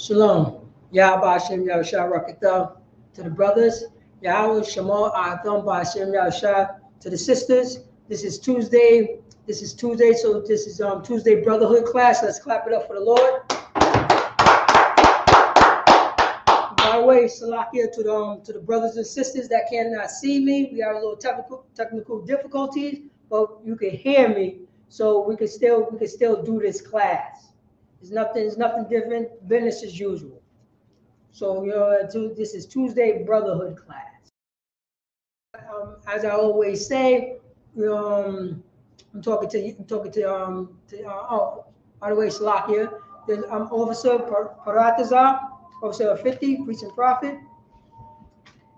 Shalom. Yahweh Hashem Yahushua Rakatah to the brothers. Yahweh Shema Atham B'Hashem Yahushua to the sisters. This is Tuesday. So this is Tuesday Brotherhood class. Let's clap it up for the Lord. By the way, Salakia to the brothers and sisters that cannot see me. We have a little technical difficulties, but you can hear me, so we can still do this class. It's nothing different. Business as usual. So this is Tuesday Brotherhood class. As I always say, I'm talking to by the way, Salakia. I'm Officer Paratazar, Officer of 50, Priest and Prophet.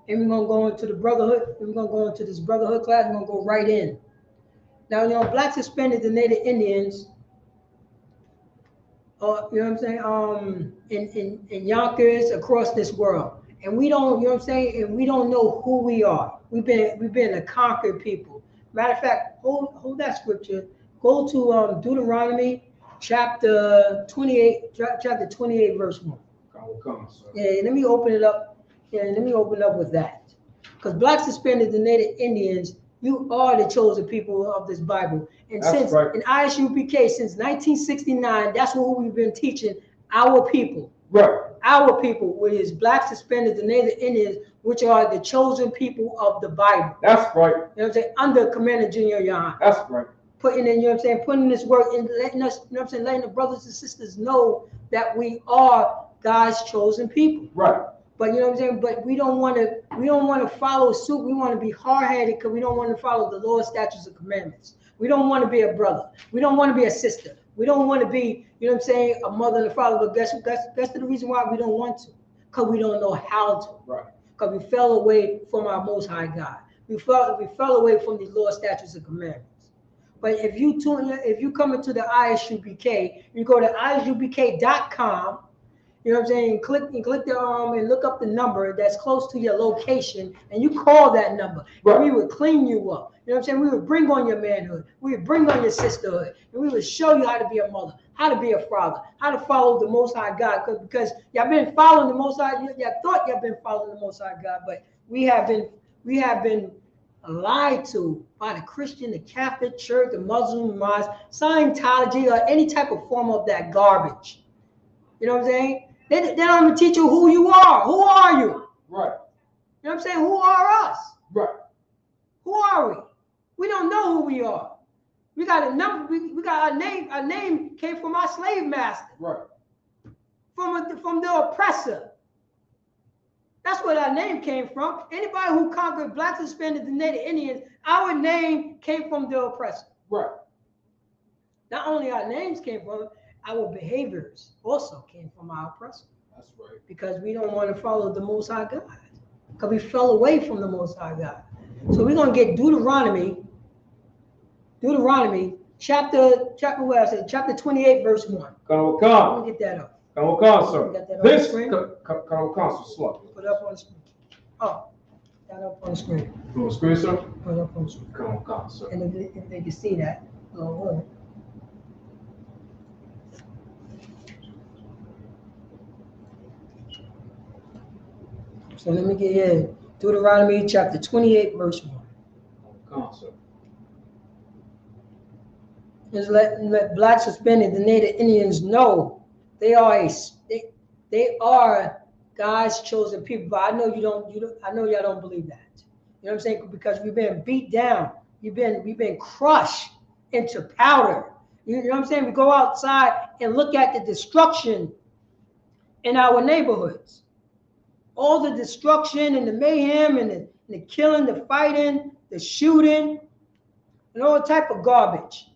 And we're gonna go into the Brotherhood. We're gonna go into this Brotherhood class. We're gonna go right in. Now, Blacks, Hispanics, the Native Indians. You know what I'm saying? In Yonkers, across this world, and we don't, you know what I'm saying? And we don't know who we are. We've been a conquered people. Matter of fact, hold that scripture. Go to Deuteronomy chapter 28, verse 1. Yeah, let me open it up. Yeah, let me open it up with that. Because Blacks, Hispanics, the Native Indians, you are the chosen people of this Bible. And that's since right. In ISUPK, since 1969, that's what we've been teaching our people. Right. Our people, which is Blacks, Hispanics, the Native Indians, which are the chosen people of the Bible. That's right. You know what I'm saying? Under Commander Junior Yahan. That's right. Putting in, you know what I'm saying, putting this work in, letting us, you know what I'm saying, letting the brothers and sisters know that we are God's chosen people. Right. But you know what I'm saying? But we don't want to follow suit. We want to be hard-headed because we don't want to follow the law, statutes, and commandments. We don't want to be a brother. We don't want to be a sister. We don't want to be, you know what I'm saying, a mother and a father. But guess the reason why we don't want to? Because we don't know how to. Right. Because we fell away from our Most High God. We fell away from the law, statutes, and commandments. But if you come into the ISUPK, you go to isupk.com. You know what I'm saying? Click and look up the number that's close to your location, and you call that number. Right. And we would clean you up. You know what I'm saying? We would bring on your manhood. We would bring on your sisterhood, and we would show you how to be a mother, how to be a father, how to follow the Most High God. Because y'all been following the Most High. Y'all thought y'all been following the Most High God, but we have been lied to by the Christian, the Catholic Church, the Muslim, Scientology, or any type of form of that garbage. You know what I'm saying? They don't even teach you who you are. Who are you? Right. You know what I'm saying? Who are us? Right. Who are we? We don't know who we are. We got a number. We got our name. Our name came from our slave master. Right. From the oppressor. That's where our name came from. Anybody who conquered Blacks, Hispanics, and Native Indians, our name came from the oppressor. Right. Not only our names came from it, our behaviors also came from our oppressor. That's right. Because we don't want to follow the Most High God. Because we fell away from the Most High God. So we're going to get Deuteronomy chapter 28, verse 1. Let me get that up. Sir. This slow. Put it up on the screen. Oh, got it up on the screen. On the screen, sir? Put it up on the screen. Come, sir. And if they can see that, oh, so let me get here. Deuteronomy chapter 28, verse 1. Come, sir. Just let Blacks, Hispanics, the Native Indians know they are God's chosen people. But I know I know y'all don't believe that. You know what I'm saying? Because we've been beat down. We've been crushed into powder. You know what I'm saying? We go outside and look at the destruction in our neighborhoods. All the destruction and the mayhem and the killing, the fighting, the shooting, and all type of garbage.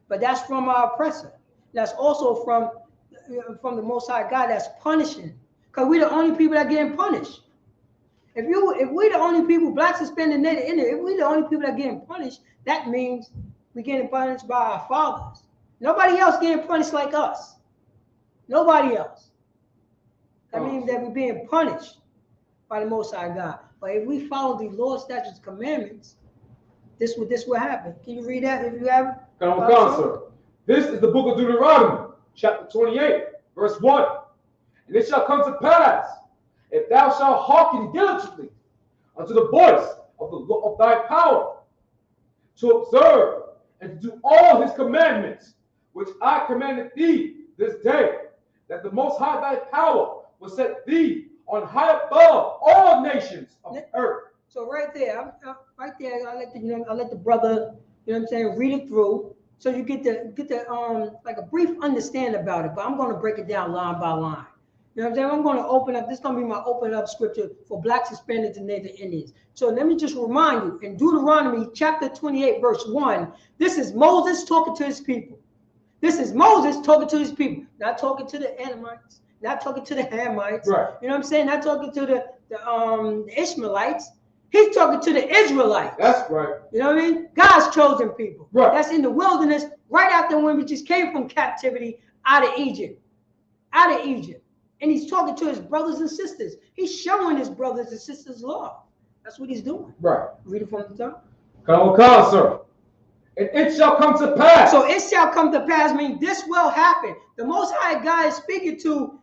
But that's from our oppressor. That's also from the Most High God that's punishing. Because we're the only people that are getting punished. If we're the only people, Blacks, Hispanics, and Native Indians, if we're the only people that are getting punished, that means we're getting punished by our fathers. Nobody else getting punished like us. Nobody else. That means that we're being punished by the Most High God. But if we follow the law, statutes, commandments, this will happen. Can you read that if you have it? Come, sir. This is the book of Deuteronomy, chapter 28, verse 1. And it shall come to pass, if thou shalt hearken diligently unto the voice of thy power, to observe and to do all his commandments, which I commanded thee this day, that the Most High thy power will set thee on high above all nations of the earth. So right there, I'll let the brother, you know what I'm saying, read it through, so you get the like a brief understanding about it. But I'm going to break it down line by line. You know what I'm saying? I'm going to open up. This is going to be my open up scripture for Blacks, Hispanics, and Native Indians. So let me just remind you, in Deuteronomy chapter 28, verse 1, this is Moses talking to his people. This is Moses talking to his people, not talking to the Edomites, not talking to the Hamites. Right. You know what I'm saying? Not talking to the Ishmaelites. He's talking to the Israelites. That's right. You know what I mean? God's chosen people. Right. That's in the wilderness, right after when we just came from captivity out of Egypt. Out of Egypt. And he's talking to his brothers and sisters. He's showing his brothers and sisters love. That's what he's doing. Right. Read it from the top. Come on, sir. And it shall come to pass. So it shall come to pass means this will happen. The Most High God is speaking to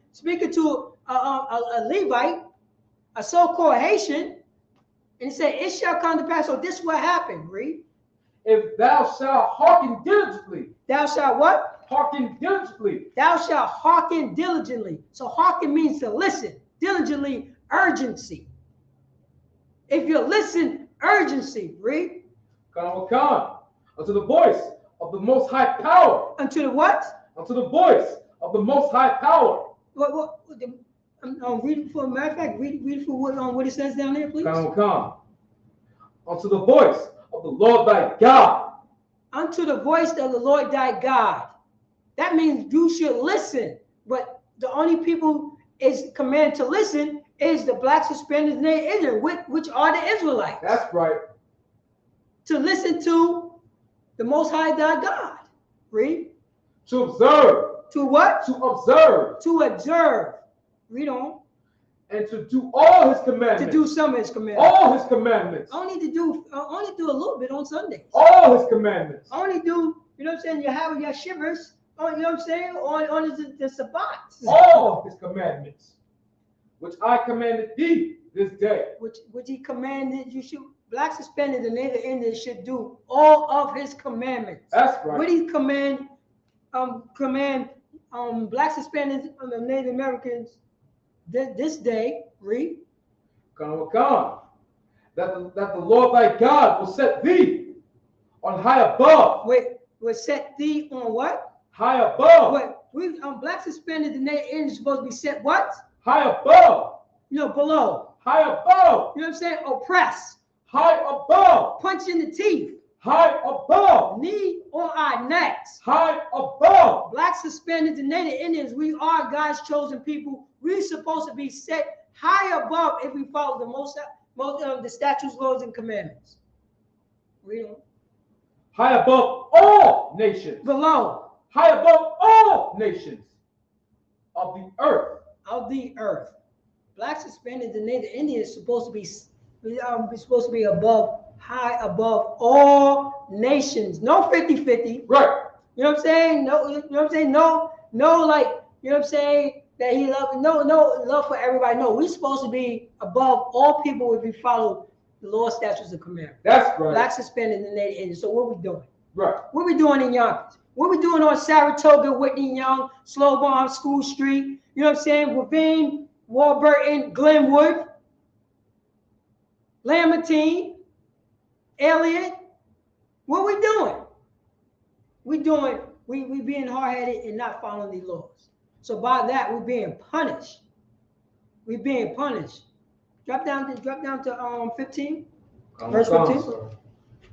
a Levite, a so-called Haitian, and he said, it shall come to pass. So this will happen. Read. If thou shalt hearken diligently. Thou shalt what? Hearken diligently. Thou shalt hearken diligently. So hearken means to listen. Diligently, urgency. If you listen, urgency. Read. Come. Unto the voice of the Most High power. Unto the what? Unto the voice of the Most High power. Read it for a matter of fact. Read it for what it says down there, please. Come. Unto the voice of the Lord thy God. Unto the voice of the Lord thy God. That means you should listen. But the only people is commanded to listen is the Blacks, Hispanics, and Native Indians, which are the Israelites. That's right. To listen to the Most High thy God. Read. To observe. To what? To observe. To observe. Read on. And to do all his commandments. To do some of his commandments. All his commandments. Only do a little bit on Sundays. All his commandments. Only do, you know what I'm saying, you have your shivers, you know what I'm saying, on the Sabbats. All his commandments, which I commanded thee this day. Which he commanded you should, Blacks, Hispanics, and Native Indians should do all of his commandments. That's right. What he command Blacks, Hispanics, and Native Americans this day, read. Come. That the Lord thy God will set thee on high above. Wait, will set thee on what? High above. Wait, Blacks, Hispanics, and Native Indians supposed to be set what? High above. You know, below. High above. You know what I'm saying? Oppress. High above. Punch in the teeth. High above. Knee on our necks. High above. Blacks, Hispanics, and Native Indians, we are God's chosen people. We're supposed to be set high above if we follow the statutes, laws, and commandments. Read on. High above all nations. Below. High above all nations of the earth. Of the earth. Blacks, Hispanics, and Native Indians supposed to be above, high above all nations. No 50-50. Right. You know what I'm saying? No, you know what I'm saying? No, like, you know what I'm saying? That he love, no love for everybody. No, we're supposed to be above all people if we follow the law, statutes, and commandments. That's right. Blacks, Hispanics, and Native Indians. So what we doing? Right. What we doing in Yonkers? What we doing on Saratoga, Whitney Young, Slowbomb, School Street? You know what I'm saying? Ravine, Warburton, Glenwood, Lamartine, Elliott. What we doing? We being hard-headed and not following these laws. So by that, we're being punished. We're being punished. Drop down to 15. Verse 15.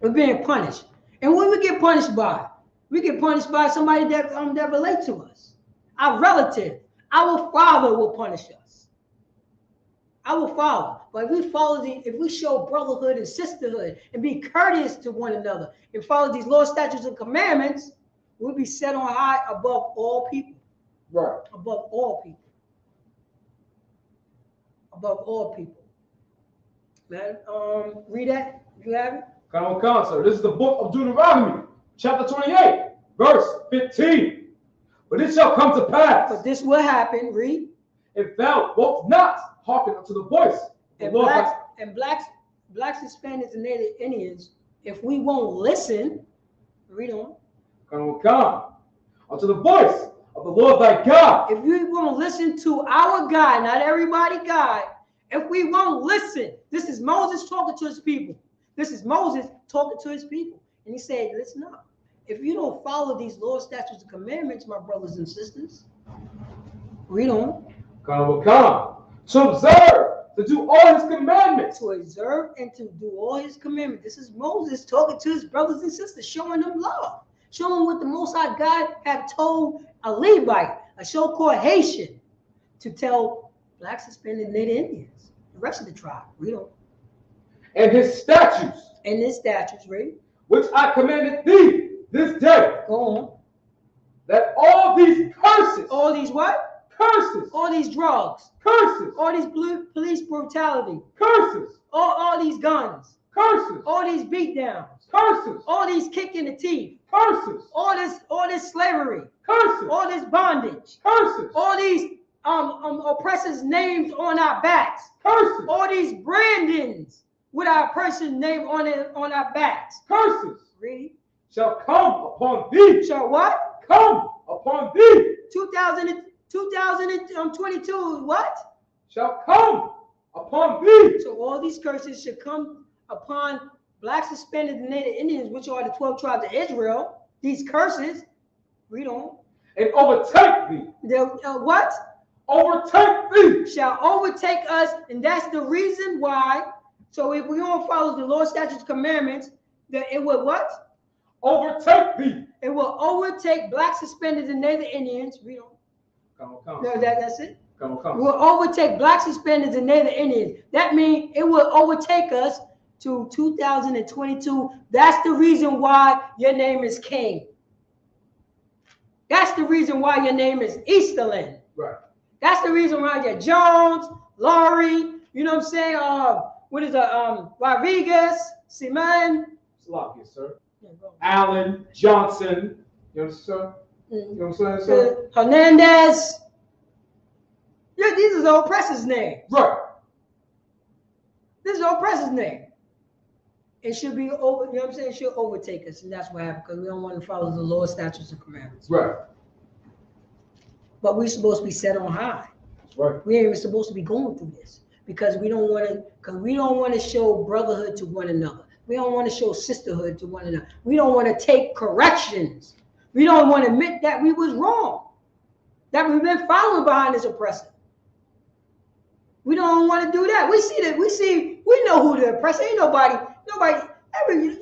We're being punished. And what we get punished by? We get punished by somebody that relate to us. Our relative. Our father will punish us. Our father. But if we show brotherhood and sisterhood and be courteous to one another and follow these laws, statutes, and commandments, we'll be set on high above all people. Right. Above all people. Above all people. Man, read that if you have it. Come, sir. This is the book of Deuteronomy, chapter 28, Verse 15. But it shall come to pass. But this will happen, read. If thou wilt not hearken unto the voice. And blacks, Hispanics, and Native Indians, if we won't listen, read on. Come unto the voice of the Lord thy God. If we won't listen to our God, not everybody God, if we won't listen, this is Moses talking to his people. This is Moses talking to his people. And he said, listen up. If you don't follow these laws, statutes, and commandments, my brothers and sisters, read on. Come to observe, to do all his commandments. To observe and to do all his commandments. This is Moses talking to his brothers and sisters, showing them love. Showing what the Most High God had told a Levite, a so-called Haitian, to tell blacks, Hispanic, Native Indians, the rest of the tribe. Read on. And his statutes. And his statutes, read. Which I commanded thee this day. Go on. That all these curses. All these what? Curses. All these drugs. Curses. All these police brutality. Curses. All these guns. Curses. All these beatdowns. Curses. All these kicking the teeth. Curses. All this slavery. Curses. All this bondage. Curses. All these oppressors' names on our backs. Curses. All these brandings with our oppressor's name on our backs. Curses. Read. Shall come upon thee. Shall what? Come upon thee. 2022 what? Shall come upon thee. So all these curses should come upon blacks, Hispanics, and Native Indians, which are the 12 tribes of Israel. These curses, read on. And overtake thee. What? Overtake thee. Shall overtake us, and that's the reason why. So if we don't follow the Lord's statutes, commandments, then it will what? Overtake thee. It will overtake blacks, Hispanics, and Native Indians. Read on. Come. No, that's it. Come. It will overtake blacks, Hispanics, and Native Indians. That means it will overtake us to 2022. That's the reason why your name is King. That's the reason why your name is Easterland. Right. That's the reason why you're Jones, Laurie, you know what I'm saying? What is Rodriguez, Simon. Sloppy, sir. Allen, Johnson. You understand? You know what I'm saying, sir? Hernandez. Yeah, these are the oppressors' names. Right. This is the oppressor's name. It should be over, you know what I'm saying? It should overtake us, and that's what happened because we don't want to follow the law, statutes, and commandments. Right. But we're supposed to be set on high. That's right. We ain't even supposed to be going through this because we don't want to show brotherhood to one another. We don't want to show sisterhood to one another. We don't want to take corrections. We don't want to admit that we was wrong, that we've been following behind this oppressor. We don't want to do that. We know who the oppressor is.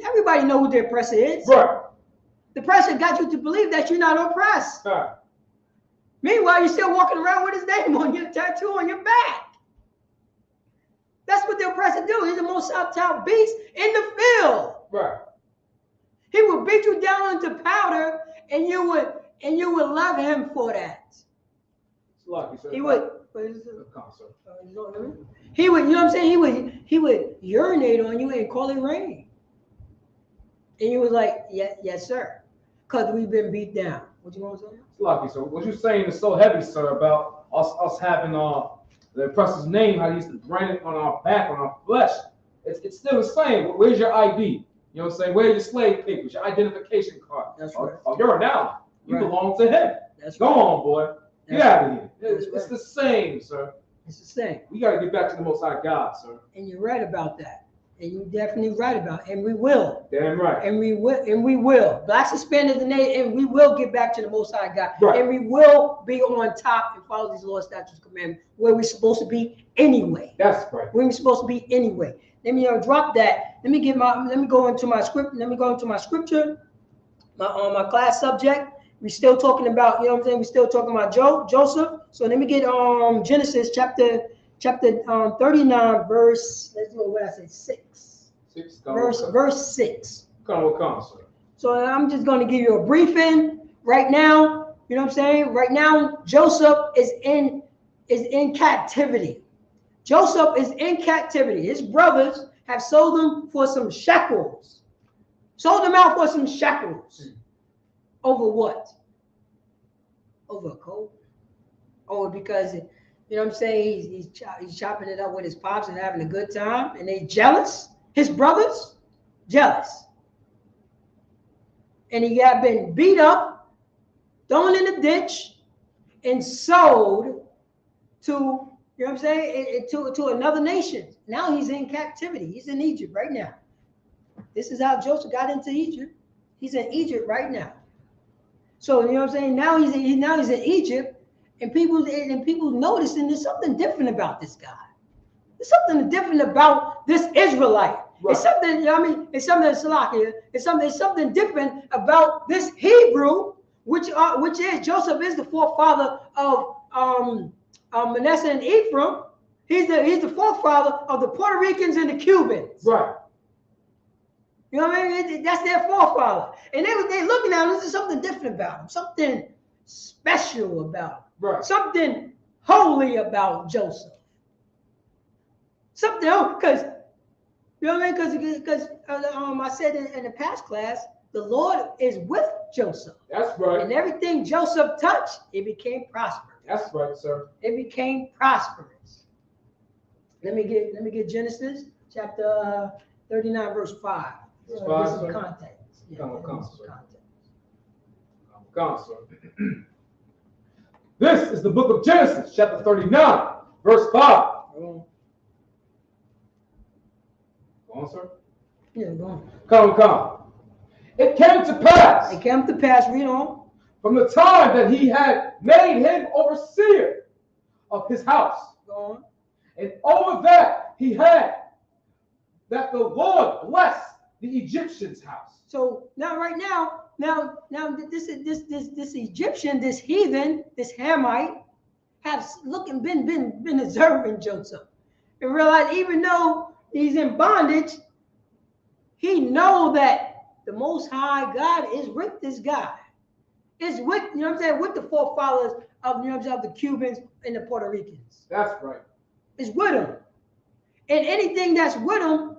Everybody know who the oppressor is. Right. The oppressor got you to believe that you're not oppressed. Right. Meanwhile, you're still walking around with his name on your tattoo on your back. That's what the oppressor do. He's the most subtle beast in the field. Right. He would beat you down into powder, and you would love him for that. Lucky, sir. He would. Concert. He would, you know what I'm saying? He would urinate on you and call it rain. And you was like, yes, sir. Because we've been beat down. What you want to say? Lucky, sir. What you're saying is so heavy, sir, about us having the oppressor's name, how he used to brand it on our back, on our flesh. It's still the same. Where's your ID? You know what I'm saying? Where's your slave papers, your identification card? That's right. Oh, you're an ally. You right. belong to him. That's Go right. on, boy. Get out of here. It's right. the same, sir. It's the same. We got to get back to the Most High God, sir. And you're right about that. And you're definitely right about it. And we will. Damn right. And we will. Blacks, Hispanics, and Native, and we will get back to the Most High God. Right. And we will be on top and follow these laws, statutes, commandments, where we're supposed to be anyway. That's right. Where we're supposed to be anyway. Let me drop that. Let me go into my script. Let me go into my scripture. My class subject. We're still talking about, you know what I'm saying? We're still talking about Joseph. So let me get Genesis chapter 39, verse, let's do what I said, 6. Verse 6. Come, sir. So I'm just going to give you a briefing right now. You know what I'm saying? Right now, Joseph is in captivity. Joseph is in captivity. His brothers have sold him for some shekels. Sold him out for some shekels. Over what? Over a coat? Oh, because, you know what I'm saying, he's chopping it up with his pops and having a good time, and they jealous? His brothers? Jealous. And he got been beat up, thrown in a ditch, and sold to, you know what I'm saying, to another nation. Now he's in captivity. He's in Egypt right now. This is how Joseph got into Egypt. He's in Egypt right now. So, you know what I'm saying, now he's in Egypt, and people noticing there's something different about this guy. There's something different about this Israelite. Right. It's something, you know what I mean? It's something Salakia. It's something different about this Hebrew, which is Joseph is the forefather of Manasseh and Ephraim. He's the forefather of the Puerto Ricans and the Cubans. Right. You know what I mean? That's their forefather. And they looking at him, there's something different about him, something special about him. Right. Something holy about Joseph. Something else, because, you know what I mean? Because I said in the past class, the Lord is with Joseph. That's right. And everything Joseph touched, it became prosperous. That's right, sir. It became prosperous. Let me get Genesis chapter 39, verse 5. This is context. Yeah, Come, sir. This is the book of Genesis, chapter 39, verse 5. Go on, sir. Yeah, go on. Come. It came to pass. Read on. From the time that he had made him overseer of his house. Go on. And over that he had that the Lord blessed the Egyptian's house. So now this Egyptian, this heathen, this Hamite, have been observing Joseph and realize even though he's in bondage, he know that the Most High God is with this guy. Is with, you know what I'm saying, with the forefathers of, you know what I'm saying, of the Cubans and the Puerto Ricans. That's right. It's with him. And anything that's with him,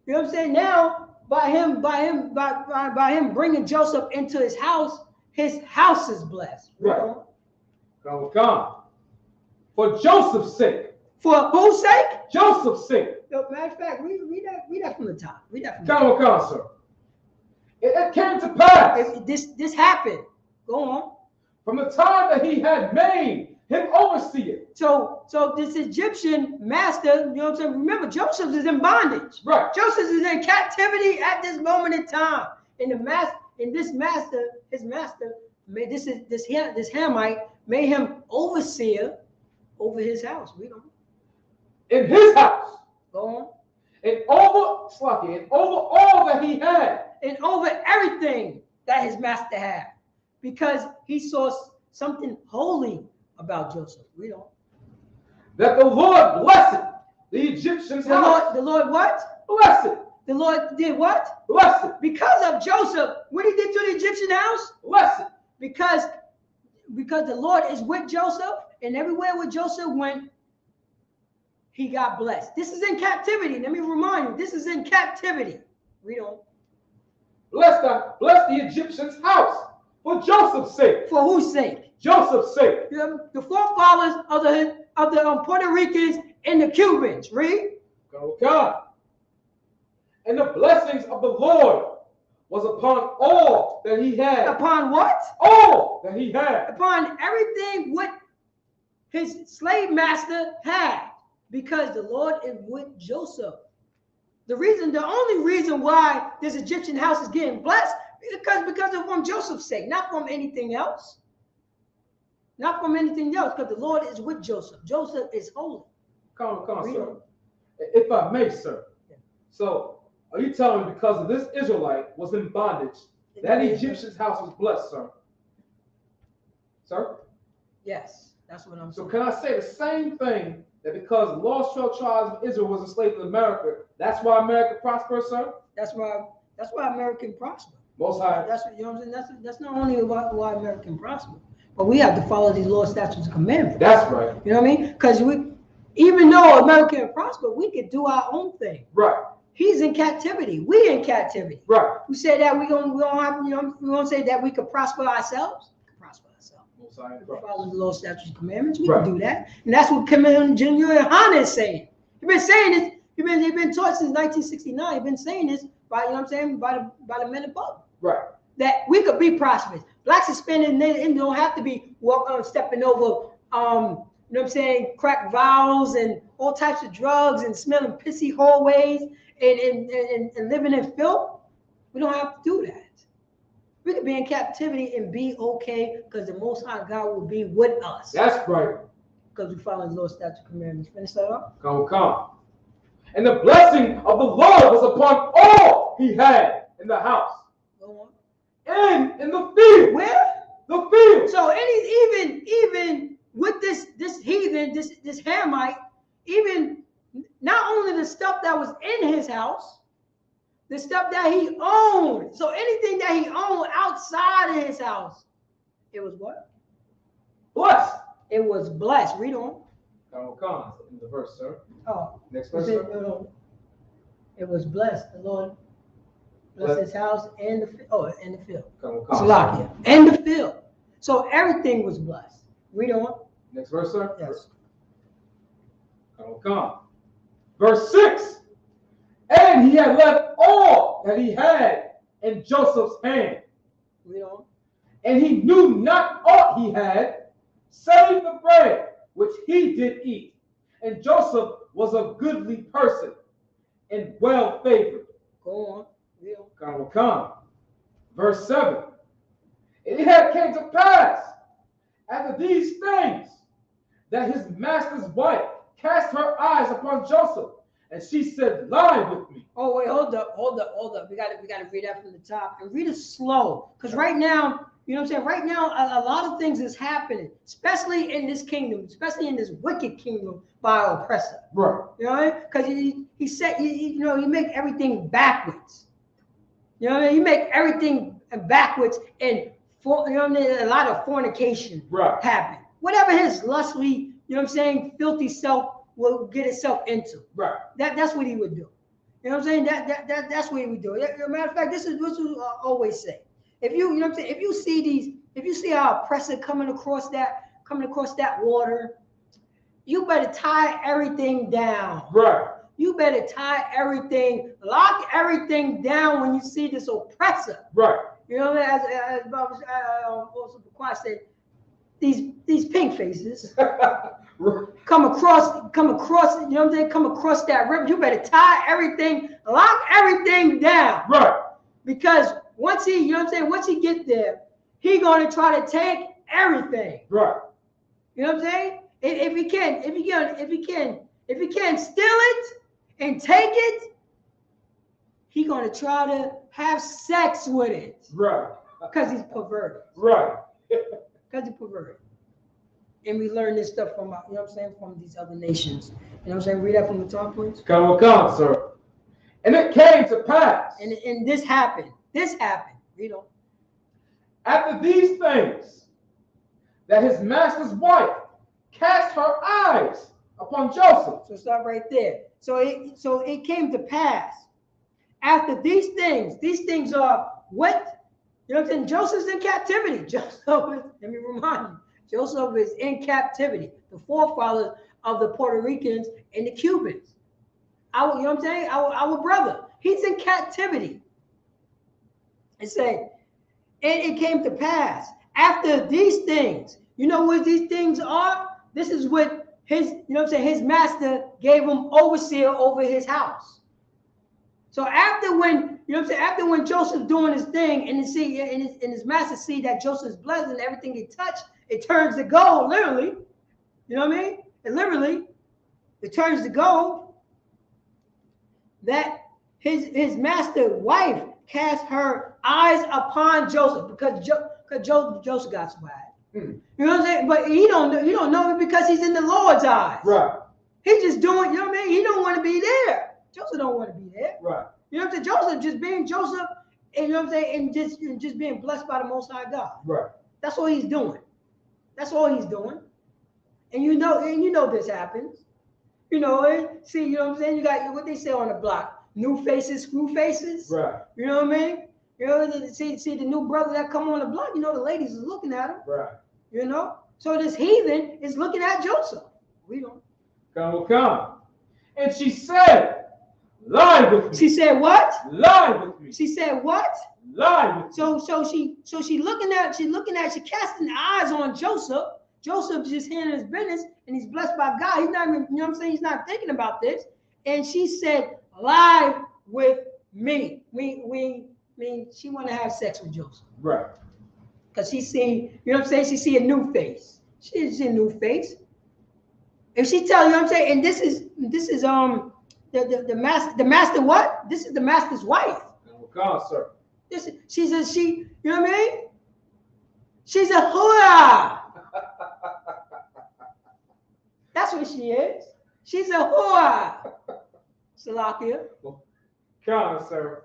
you know what I'm saying, now by him bringing Joseph into his house is blessed. Right. Come. For Joseph's sake. For whose sake? Joseph's sake. Matter of fact, read that from the top. Come, sir. It came to pass. This happened. Go on. From the time that he had made him overseer. So this Egyptian master, you know what I'm saying? Remember, Joseph is in bondage. Right. Joseph is in captivity at this moment in time. And this master, this Hamite made him overseer over his house. Read on. In his house. Go on. And over all that he had. And over everything that his master had. Because he saw something holy about Joseph. Read on. That the Lord blessed the Egyptian's house. The Lord what? Blessed. The Lord did what? Blessed. Because of Joseph. What he did to the Egyptian house? Blessed. Because the Lord is with Joseph, and everywhere where Joseph went, he got blessed. This is in captivity. Let me remind you, this is in captivity. Read on. Bless the Egyptian's house for Joseph's sake. For whose sake? Joseph's sake. The forefathers of the Puerto Ricans and the Cubans. Read. Go God. And the blessings of the Lord was upon all that he had. Upon what? All that he had. Upon everything what his slave master had. Because the Lord is with Joseph. The only reason why this Egyptian house is getting blessed is because of from Joseph's sake, not from anything else. Not from anything else, because the Lord is with Joseph. Joseph is holy. Come on, sir. If I may, sir. Yeah. So, are you telling me because of this Israelite was in bondage, that Egyptian's house was blessed, sir? Sir? Yes, that's what I'm saying. So can I say the same thing, that because the lost 12 tribes of Israel was enslaved in America, that's why America prospered, sir? That's why America can prosper. Most High. That's what, you know what I'm saying? That's not only why America can prosper, but we have to follow these laws, statutes, and commandments. That's right. You know what I mean? Because even though America can prosper, we could do our own thing. Right. He's in captivity. We in captivity. Right. We say that we don't have, we won't say that we could prosper ourselves. We can prosper ourselves. Follow the law, statutes, commandments. We can do that. And that's what Kim Il-jung and Han is saying. He's been saying this. He's been taught since 1969. He's been saying this by, by the men above. Right. That we could be prosperous. Blacks, Hispanics, and don't have to be stepping over, crack vials and all types of drugs and smelling pissy hallways and living in filth. We don't have to do that. We could be in captivity and be okay because the Most High God will be with us. That's right. Because we follow His law, statutes, commandments. Finish that up. Come. And the blessing of the Lord was upon all he had in the house. Go on. And in the field. Where? The field. So even with this heathen, this Hamite, even not only the stuff that was in his house, the stuff that he owned. So anything that he owned outside of his house, it was what? Blessed. It was blessed. Read on. Come in the verse, sir. Oh. Next verse, sir. No. It was blessed. The Lord blessed his house and the field. And the field. Come. And the field. So everything was blessed. Read on. Next verse, sir. Yes. Come. Verse 6. And he had left all that he had in Joseph's hand. Read on. And he knew not aught he had, save the bread which he did eat. And Joseph was a goodly person and well favored. Go on. Read on. Come. Verse 7. And it had came to pass after these things that his master's wife cast her eyes upon Joseph, and she said, "Lie with me." Oh wait, hold up. We got to read that from the top and read it slow, because right now, right now a lot of things is happening, especially in this kingdom, especially in this wicked kingdom by our oppressor. Right. Because he said, he make everything backwards. He make everything backwards, and a lot of fornication happen. Whatever his lustly, filthy self will get itself into. Right. That's what he would do. You know what I'm saying? That's what he would do. As a matter of fact, this is what I always say. If you see our oppressor coming across that water, you better tie everything down. Right. You better lock everything down when you see this oppressor. Right. As Baba said, these pink faces come across, come across that river. You better tie everything, lock everything down. Right. Because once he, once he get there, he gonna try to take everything. Right. You know what I'm saying? If he can steal it and take it, he gonna try to have sex with it. Right. Because he's perverted. Right. Because he's perverted. And we learn this stuff from, from these other nations. Read that from the top, please. Come, sir. And it came to pass. And this happened. Read on. After these things, that his master's wife cast her eyes upon Joseph. So stop right there. So it came to pass. After these things are what? Joseph's in captivity. Let me remind you. Joseph is in captivity. The forefathers of the Puerto Ricans and the Cubans. Our brother. He's in captivity. It said, and it came to pass after these things. You know what these things are? This is what his, his master gave him overseer over his house. So after when, after when Joseph doing his thing and his master see that Joseph's blessed and everything he touched, it turns to gold, literally. You know what I mean? It turns to gold. That his master wife cast her eyes upon Joseph because Joseph got swag. You know what I'm saying? But you don't know it because he's in the Lord's eyes. Right. He's just doing, you know what I mean? He don't want to be there. Joseph don't want to be there. Right. You know what I'm saying? Joseph just being Joseph, and you know what I'm saying, and just being blessed by the Most High God. Right. That's all he's doing. That's all he's doing. And you know this happens. See, you know what I'm saying? You got what they say on the block. new faces, screw faces. Right. You know what I mean? You know, see the new brother that come on the block, you know, the ladies is looking at him. Right. You know? So this heathen is looking at Joseph. We don't. Come. And she said, lie with me. She said what? Lie with me. She said what? Lie with me. So she looking at, she casting eyes on Joseph. Joseph just handling his business and he's blessed by God. He's not even, you know what I'm saying? He's not thinking about this. And she said, lie with me. She want to have sex with Joseph. Right. Because she see, you know what I'm saying? She see a new face. She didn't see a new face. If she tell you, know what I'm saying, and this is the master what? This is the master's wife. Come, sir. She's you know what I mean? She's a whore. That's what she is. She's a whore. Salakia. Come, sir.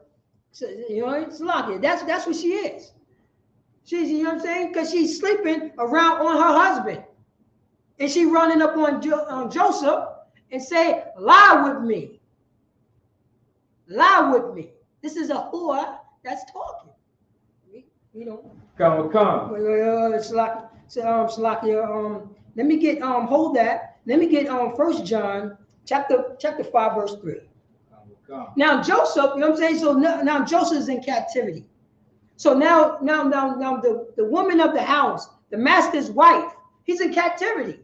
So, you know, Salakia. That's what she is. She's, you know what I'm saying? Because she's sleeping around on her husband. And she running up on Joseph and say, lie with me. Lie with me. This is a whore that's talking. You know. Come. Salakia, let me get hold that. Let me get 1 John chapter 5 verse 3. Now Joseph, you know what I'm saying? So now Joseph is in captivity. So now the woman of the house, the master's wife, he's in captivity.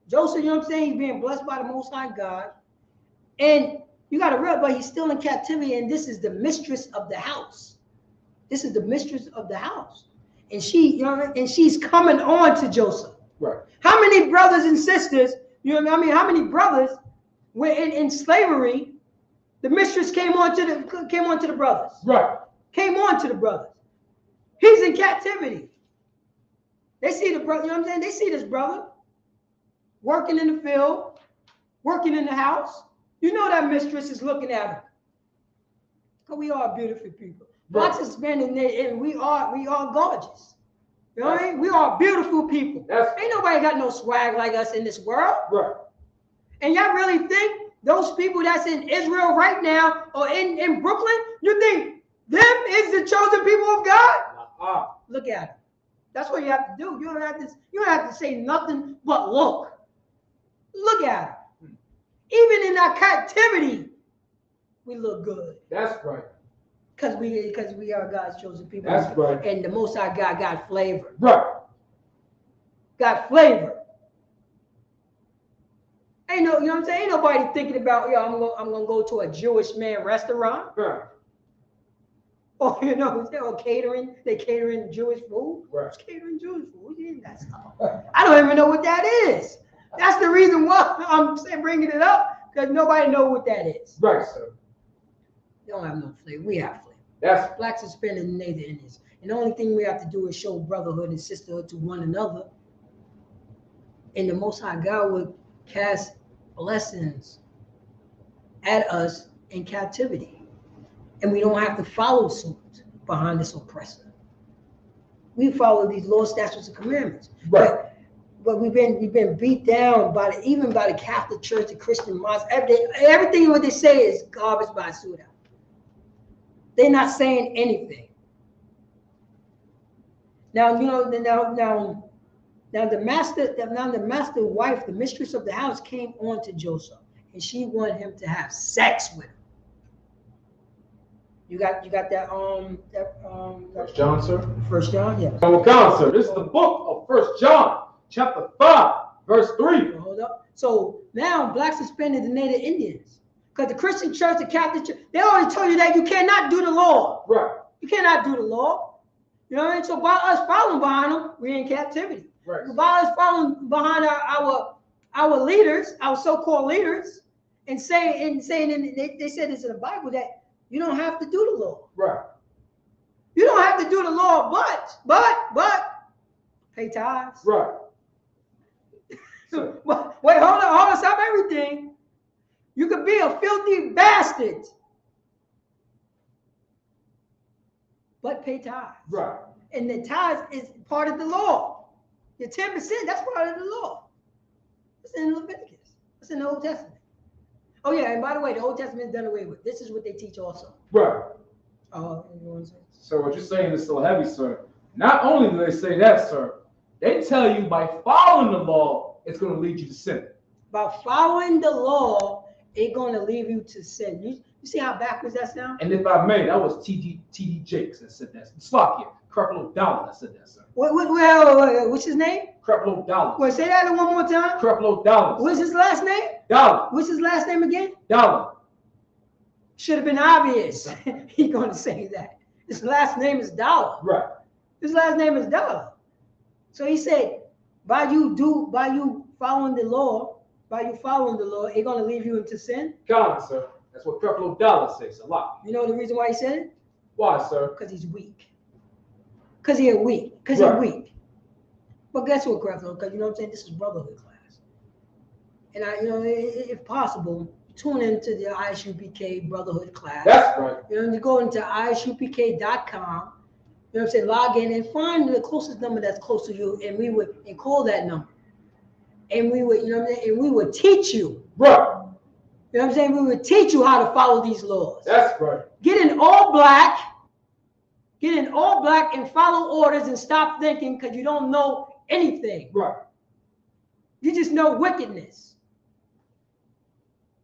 Joseph, you know what I'm saying? He's being blessed by the Most High God. And you got to realize, but he's still in captivity, and this is the mistress of the house. This is the mistress of the house. And she, you know, and she's coming on to Joseph. Right. How many brothers and sisters, you know what I mean? How many brothers were in slavery? The mistress came on to the brothers. Right. Came on to the brothers. He's in captivity. They see the brother, you know what I'm saying? They see this brother working in the field, working in the house. You know that mistress is looking at him. Because we are beautiful people. Lots of spending there, and we are gorgeous. You know what I mean? We are beautiful people. Ain't nobody got no swag like us in this world. Right. And y'all really think those people that's in Israel right now or in Brooklyn, you think them is the chosen people of God? Look at them. That's what you have to do. You don't have to say nothing but look. Look at them. Even in our captivity, we look good. That's right. Because we are God's chosen people. That's right. And the Most High God got flavor. Right. Got flavor. You know what I'm saying? Ain't nobody thinking about, I'm gonna go to a Jewish man restaurant. Right. Or or catering. They catering Jewish food. Right. Who's catering Jewish food? That stuff. I don't even know what that is. That's the reason why I'm bringing it up, because nobody knows what that is. Right, sir. They don't have no flavor. We have flavor. That's Blacks, Hispanics, and Native Indians. And the only thing we have to do is show brotherhood and sisterhood to one another. And the Most High God would cast blessings at us in captivity. And we don't have to follow suit behind this oppressor. We follow these laws, statutes, and commandments. right. But we've been beat down even by the Catholic Church, the Christian mosque. Everything what they say is garbage by Suda. They're not saying anything. Now the master wife, the mistress of the house, came on to Joseph, and she wanted him to have sex with him. You got that 1 John, sir. 1 John, yeah. Come, sir. This is the book of 1 John, chapter 5, verse 3. Hold up. So now blacks, Hispanics, and Native Indians, because the Christian church, the Catholic church, they already told you that you cannot do the law. Right. You cannot do the law. You know what I mean? So by us following behind them, we're in captivity. Right. By us following behind our leaders, our so-called leaders, and they said this in the Bible, that you don't have to do the law. Right. You don't have to do the law, but pay tithes. Right. Wait, hold on, stop everything. You could be a filthy bastard, but pay tithes. Right. And the tithes is part of the law. Your 10%, that's part of the law. It's in Leviticus. It's in the Old Testament. Oh yeah, and by the way, the Old Testament is done away with. This is what they teach also. Right. Oh, you know what I'm saying? So what you're saying is so heavy, sir. Not only do they say that, sir, they tell you by following the law, it's going to lead you to sin. By following the law, it's going to lead you to sin. You see how backwards that sounds? And if I may, that was T.D. Jakes that said that. Slovakia, Creflo Dollar that said that, sir. What's his name? Creflo Dollar. Wait, say that one more time. Creflo Dollar. What's his last name? Dollar. What's his last name again? Dollar. Should have been obvious. He's going to say that. His last name is Dollar. Right. His last name is Dollar. So he said, by you following the law, it's going to lead you into sin. Come on, sir. That's what Creflo Dollar says a lot. You know the reason why he said it? Why, sir? Because he's weak. Because he's weak. But guess what, Creflo? Because you know what I'm saying? This is Brotherhood class. And if possible, tune into the ISUPK Brotherhood class. That's right. You go into isupk.com. You know what I'm saying? Log in and find the closest number that's close to you, and call that number. And we would, and we would teach you. Right. You know what I'm saying? We would teach you how to follow these laws. That's right. Get in all black and follow orders and stop thinking because you don't know anything. Right. You just know wickedness.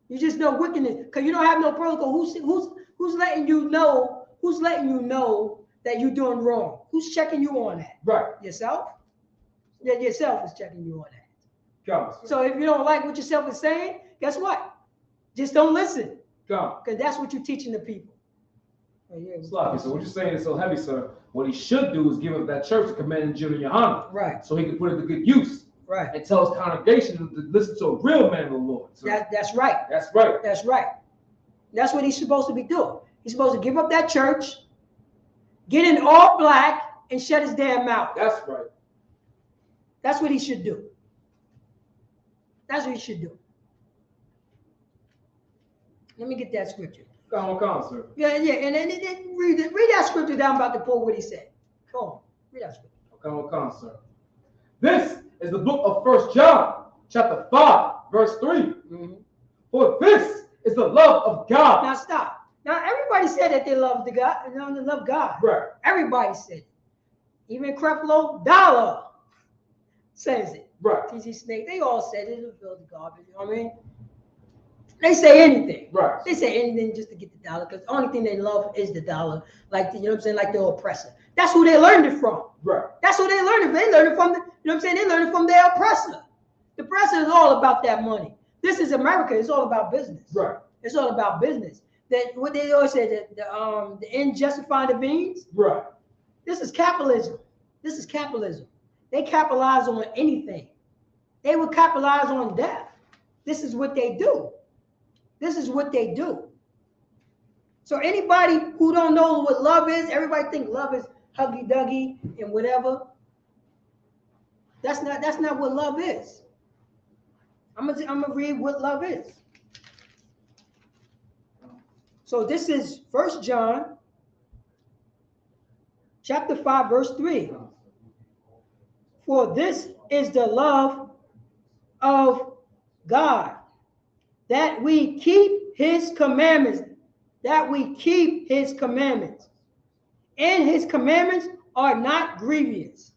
You just know wickedness because you don't have no protocol. Who's letting you know? Who's letting you know that you're doing wrong? Who's checking you on that? Right. Yourself? Yeah, yourself is checking you on that. Come on, so if you don't like what yourself is saying, guess what? Just don't listen. Come. Because that's what you're teaching the people. Sloppy. So what you're saying is so heavy, sir. What he should do is give up that church to command Junior Yohana. Right. So he can put it to good use. Right. And tell his congregation to listen to a real man of the Lord. So that's right. That's right. That's right. That's what he's supposed to be doing. He's supposed to give up that church, get in all black, and shut his damn mouth. That's right. That's what he should do. That's what he should do. Let me get that scripture. Come on, sir. Yeah, and then read that scripture down about the poor what he said. Come on, read that scripture. Come on, sir. This is the book of 1 John, chapter 5, verse 3. Mm-hmm. For this is the love of God. Now stop. Now everybody said that they love the God, they love God. Right. Everybody said it. Even Creflo Dollar says it. Right. TC Snake, they all said it. It'll fill the garbage. You know what I mean? They say anything. Right. They say anything just to get the dollar because the only thing they love is the dollar. Like, you know what I'm saying? Like the oppressor. That's who they learned it from. Right. That's who they learned it from. They learned it from, you know what I'm saying? They learned it from their oppressor. The oppressor is all about that money. This is America. It's all about business. Right. It's all about business. That what they always say, that the end justify the means. Right. This is capitalism. This is capitalism. They capitalize on anything. They will capitalize on death. This is what they do. This is what they do. So anybody who don't know what love is, everybody think love is huggy-duggy and whatever. That's not what love is. I'm gonna read what love is. So this is 1 John chapter 5, verse 3. For this is the love of God, that we keep his commandments, And his commandments are not grievous.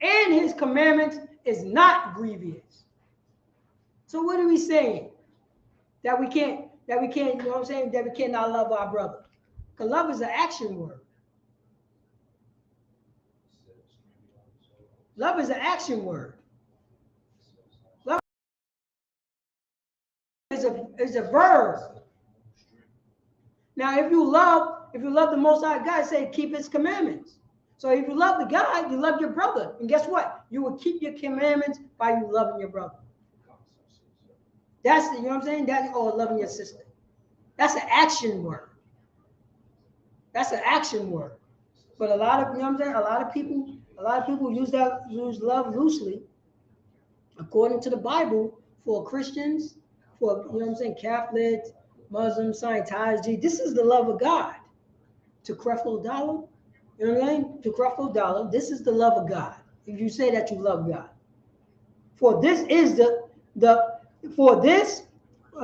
And his commandments is not grievous. So what are we saying? That we can't, you know what I'm saying? That we cannot love our brother. Because love is an action word. Love is an action word. Love is a verb. Now, if you love the Most High God, say keep his commandments. So if you love the God, you love your brother. And guess what? You will keep your commandments by you loving your brother. That's, you know what I'm saying? That's, or loving your sister. That's an action word. That's an action word. But a lot of, you know what I'm saying? A lot of people use love loosely, according to the Bible, for Christians, for, you know what I'm saying, Catholics, Muslims, Scientology. This is the love of God. To Creflo Dollar, you know what I mean? To Creflo Dollar, this is the love of God. If you say that you love God. For this is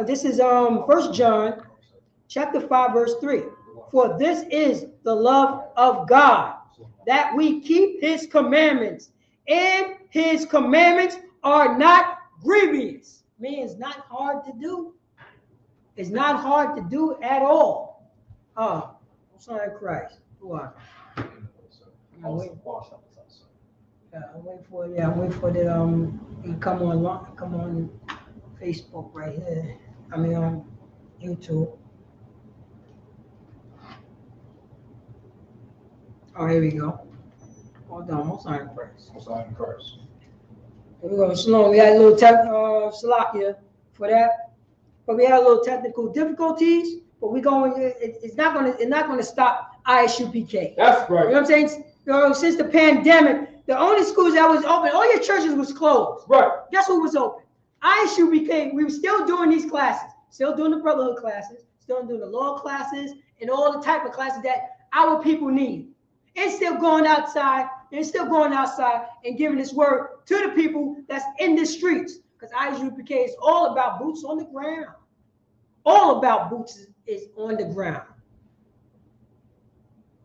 This is 1 John chapter 5, verse 3. For this is the love of God, that we keep his commandments, and his commandments are not grievous. Means not hard to do. It's not hard to do at all. Son of Christ. Who are you? I'm waiting for it. I'm waiting for the you come on Facebook right here. I mean on YouTube. Oh, here we go. Hold on, most iron Christ. Most iron Christ. Here we go. Slow. We had a little Salakia for that, but we had a little technical difficulties. But we going. It's not going to stop ISUPK. That's right. You know what I'm saying? You know, since the pandemic, the only schools that was open, all your churches was closed. Right. Guess who was open? ISUPK. We were still doing these classes, still doing the Brotherhood classes, still doing the law classes, and all the type of classes that our people need. And still going outside and giving this word to the people that's in the streets. Because ISUPK is all about boots on the ground. All about boots is on the ground.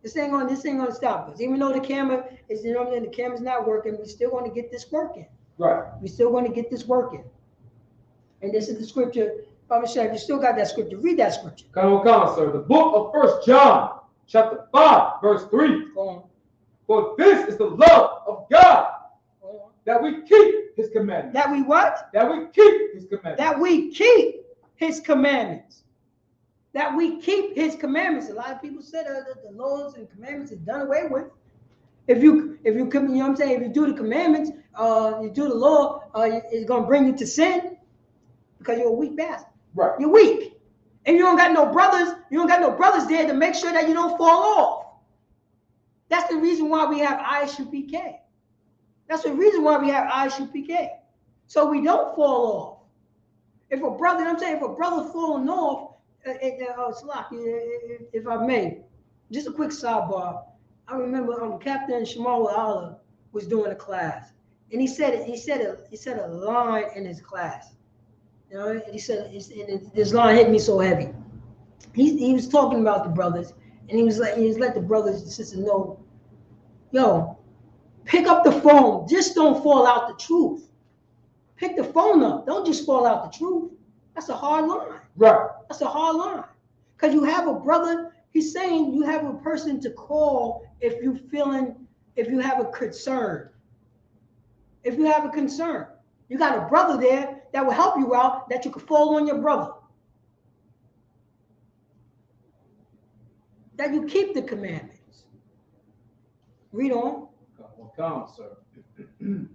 This ain't gonna stop us. Even though the camera is, the camera's not working, we're still going to get this working. Right. We're still going to get this working. And this is the scripture. Father Shaq, you still got that scripture. Read that scripture. Come on, sir. The book of 1 John, chapter 5, verse 3. Go on. For this is the love of God, that we keep his commandments. That we what? That we keep his commandments. That we keep his commandments. That we keep his commandments. A lot of people said that the laws and commandments is done away with. If you come, you know what I'm saying? If you do the commandments, you do the law, it's gonna bring you to sin because you're a weak bastard. Right. You're weak, and you don't got no brothers. You don't got no brothers there to make sure that you don't fall off. That's the reason why we have ISUPK. That's the reason why we have ISUPK. So we don't fall off. If a brother, you know what I'm saying, if a brother falling off, if I may, just a quick sidebar. I remember Captain Shamal Allah was doing a class, and he said a line in his class. You know, and he said, this line hit me so heavy. He was talking about the brothers, and he was let the brothers and sisters know, yo, pick up the phone. Just don't fall out the truth. Pick the phone up. Don't just fall out the truth. That's a hard line. Right. That's a hard line. Because you have a brother, he's saying you have a person to call if you have a concern. If you have a concern. You got a brother there that will help you out, that you can fall on your brother. That you keep the commandments. Read on. Come, sir. And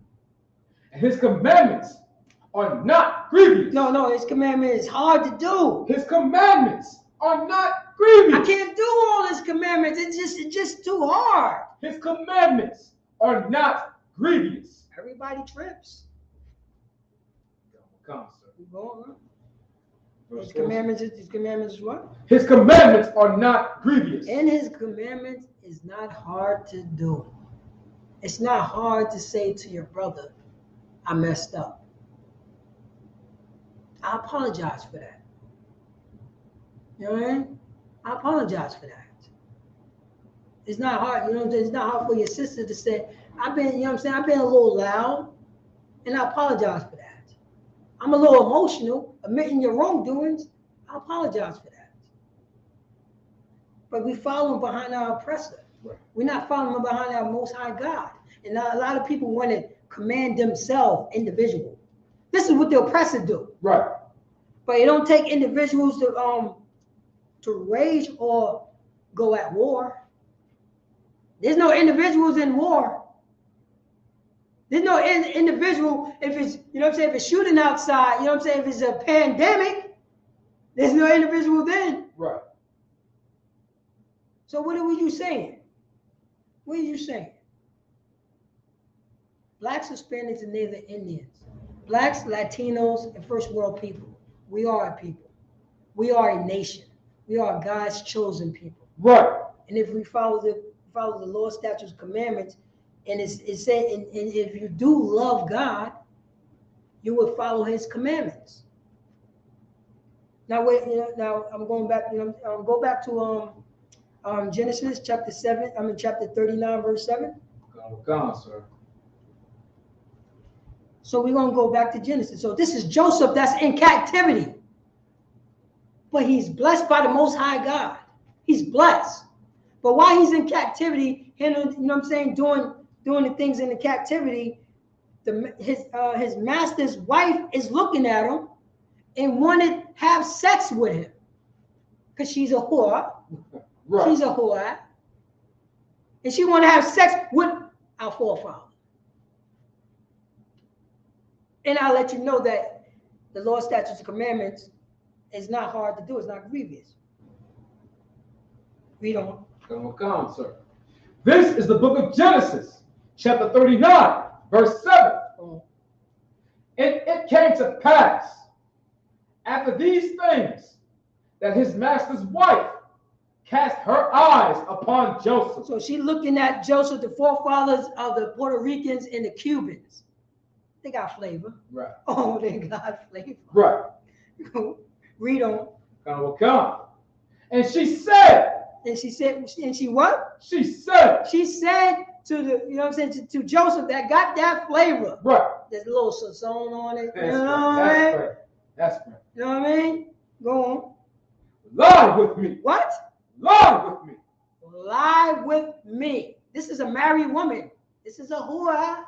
his commandments are not grievous. No, his commandment is hard to do. His commandments are not grievous. I can't do all his commandments. It's just too hard. His commandments are not grievous. Everybody trips. Come, sir. You go on. His commandments is what? His commandments are not grievous. And his commandments is not hard to do. It's not hard to say to your brother, I messed up. I apologize for that. You know what I mean? I apologize for that. It's not hard, it's not hard for your sister to say, I've been a little loud, and I apologize for that. I'm a little emotional, admitting your wrongdoings. I apologize for that. But we follow behind our oppressor. Right. We're not following behind our Most High God. And a lot of people want to command themselves individual. This is what the oppressor do. Right. But it don't take individuals to rage or go at war. There's no individuals in war. There's no individual if it's, if it's shooting outside, if it's a pandemic, there's no individual then. Right. So what are you saying? What are you saying? Blacks, Hispanics, and Native Indians. Blacks, Latinos, and first world people. We are a people. We are a nation. We are God's chosen people. Right. And if we follow the law, statutes, commandments, and it said, and if you do love God, you will follow his commandments. Now wait, now I'm going back. Go back to Genesis chapter 7. I mean chapter 39, verse 7. Come on, sir. So we're gonna go back to Genesis. So this is Joseph that's in captivity, but he's blessed by the Most High God. He's blessed. But while he's in captivity, you know what I'm saying, doing the things in the captivity, his master's wife is looking at him and wanted to have sex with him because she's a whore. Right. She's a whore, and she want to have sex with our forefather. And I'll let you know that the law, statutes, and commandments is not hard to do. It's not grievous. Read on. Come on, sir. This is the book of Genesis, chapter 39, verse 7. Oh. And it came to pass after these things that his master's wife cast her eyes upon Joseph. So she's looking at Joseph, the forefathers of the Puerto Ricans and the Cubans. They got flavor. Right. Oh, they got flavor. Right. Read on. Come. And she said. And she said, and she what? She said to the, you know what I'm saying, to Joseph that got that flavor. Right. There's a little sazon on it. That's right. That's right. You know what I mean? Go on. Lie with me. What? Lie with me. Lie with me. This is a married woman. This is a whore.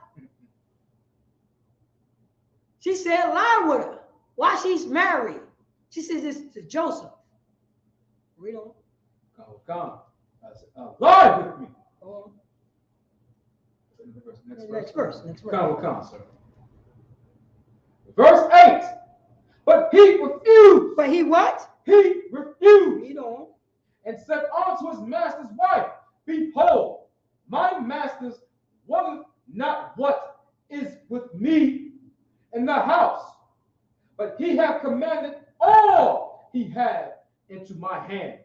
She said lie with her. Why she's married? She says this to Joseph. Read on. Come. Lie with me. Next verse. Come, sir. Verse 8. But he refused. But he what? He refused. Read on. And said unto his master's wife, behold, my master's woman not what is with me in the house, but he hath commanded all he had into my hand.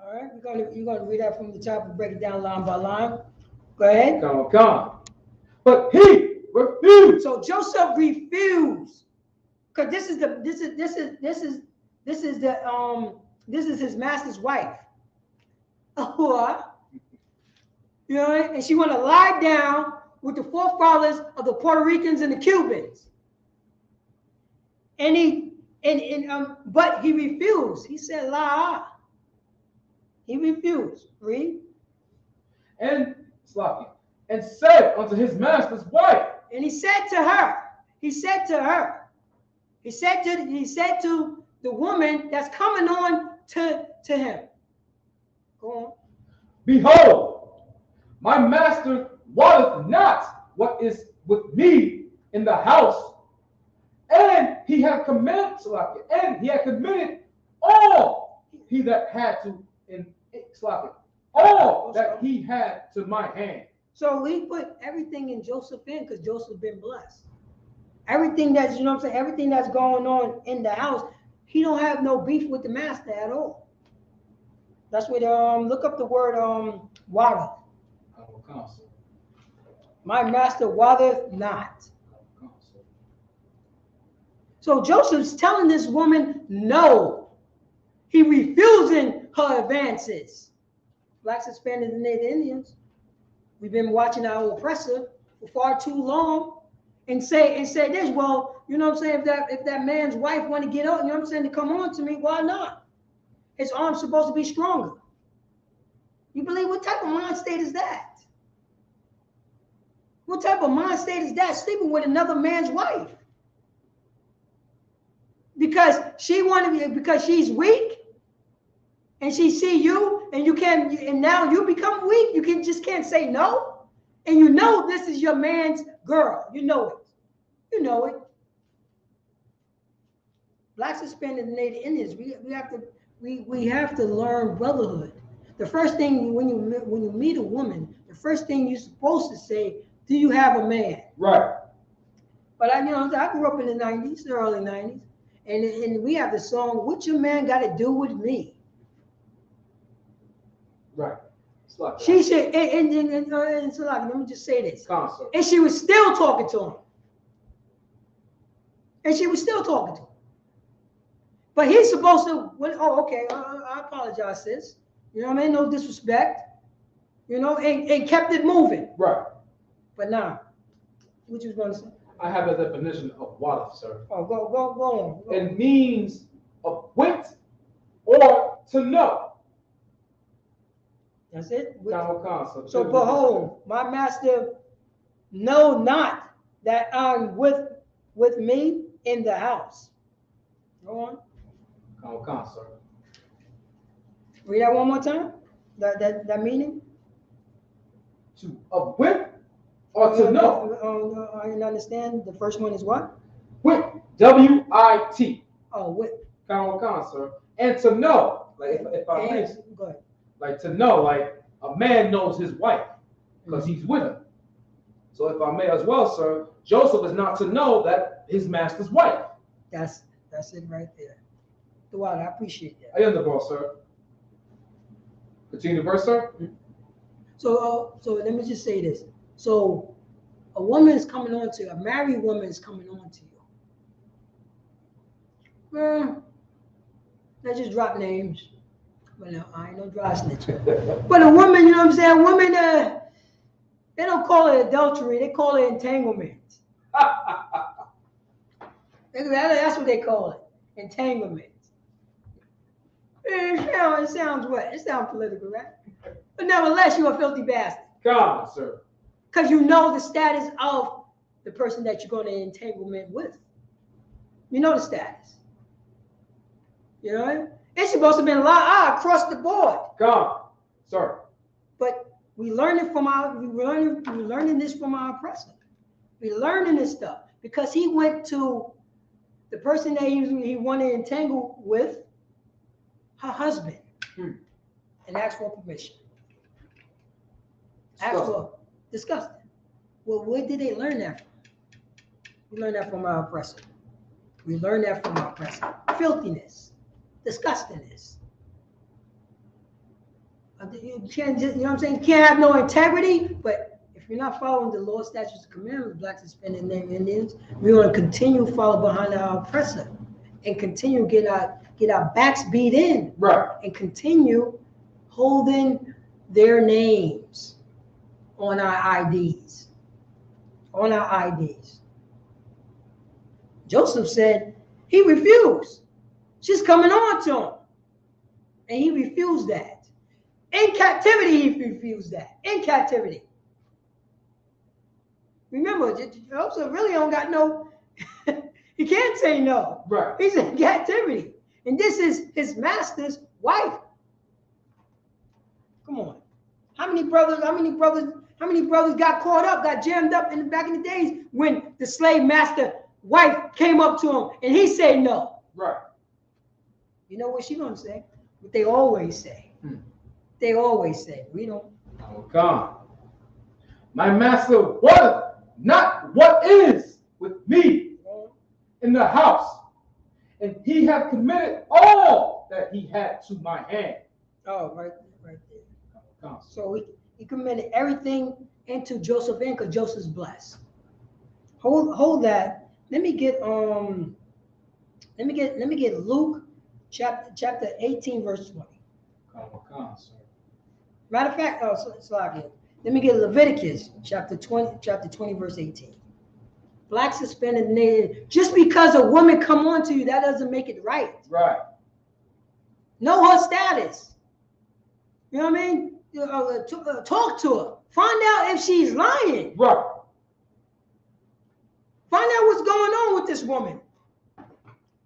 All right, you're gonna read that from the top and break it down line by line. Go ahead. Come. But he refused. So Joseph refused, because this is his master's wife. You know, and she want to lie down with the forefathers of the Puerto Ricans and the Cubans. But he refused. He said, "La." He refused. Read. And said unto his master's wife. And he said to the woman that's coming on to him. Go on. Behold, my master wotteth not what is with me in the house, and he had committed all he that had to all that he had to my hand. So we put everything in Joseph in because Joseph been blessed. Everything that's, you know what I'm saying, everything that's going on in the house, he don't have no beef with the master at all. That's what look up the word water. My master wathereth not. So Joseph's telling this woman no. He refusing her advances. Blacks, Hispanics, and Native Indians. We've been watching our oppressor for far too long and say this. Well, you know what I'm saying? If that man's wife want to get up, you know what I'm saying, to come on to me, why not? His arm's supposed to be stronger. You believe, what type of mind state is that? What type of mind state is that, sleeping with another man's wife? Because she's weak and she see you and and now you become weak. You just can't say no. And you know this is your man's girl. You know it. You know it. Blacks, Hispanics, and Native Indians, we have to learn brotherhood. The first thing when you meet a woman, the first thing you're supposed to say, do you have a man? Right. But I grew up in the 90s, the early 90s, and we have the song, "What Your Man Got to Do with Me?" Right. She said, and so let me just say this. Concert. And she was still talking to him. But he's supposed to, oh, okay, I apologize, sis. You know what I mean? No disrespect. You know, and kept it moving. Right. But now, what you going to say? I have a definition of wadaf, sir. Oh, go on. Go. It means acquaint or to know. That's it. So behold, my master know not that I'm with me in the house. Go on. Sir. Read that one more time. That meaning? To acquaint or to know. I didn't understand. The first one is what? Wit. W-I-T. Oh, wit. Sir. And to know. Like if I may. Go ahead. Like to know, like a man knows his wife because he's with her. So if I may as well, sir, Joseph is not to know that his master's wife. That's it right there. Dwight, I appreciate that. I am the boss, sir. Continue the verse, sir. So let me just say this. So a woman is coming on to you, a married woman is coming on to you. Well, let's just drop names. Well, no, I ain't no dry snitch. But a woman, you know what I'm saying? A woman, they don't call it adultery. They call it entanglement. That's what they call it, entanglement. It sounds what? It sounds political, right? But nevertheless, you're a filthy bastard. God, sir. Because you know the status of the person that you're going to entanglement with. You know the status. You know? It's supposed to be a lot across the board. God, sir. But we're learning this from our oppressor. We're learning this stuff because he went to the person that he wanted to entangle with, her husband, and asked for permission. Disgusting. Well, where did they learn that from? We learned that from our oppressor. Filthiness, disgustingness. You can't just, you know what I'm saying? You can't have no integrity, but if you're not following the law, statutes, and commandments, blacks, Hispanic, and Indians, we're going to continue to follow behind our oppressor and continue to get our backs beat in. Right. And continue holding their names on our IDs. Joseph said he refused. She's coming on to him. And he refused that. In captivity, he refused that. In captivity. Remember, Joseph really don't got no, he can't say no. Right. He's in captivity. And this is his master's wife. Come on. How many brothers got caught up, got jammed up back in the days when the slave master wife came up to him and he said no? Right. You know what she's gonna say? What they always say. They always say, we don't. Oh God. My master was not what is with me in the house. And he had committed all that he had to my hand. Oh, right there. Oh, so he committed everything into Joseph in because Joseph's blessed. Hold that. Let me get Luke chapter 18 verse 20. Matter of fact, let me get Leviticus chapter 20 verse 18. Blacks, Hispanic, Native. Just because a woman come on to you, that doesn't make it right. Right. Know her status. You know what I mean? Talk to her. Find out if she's lying. Right. Find out what's going on with this woman.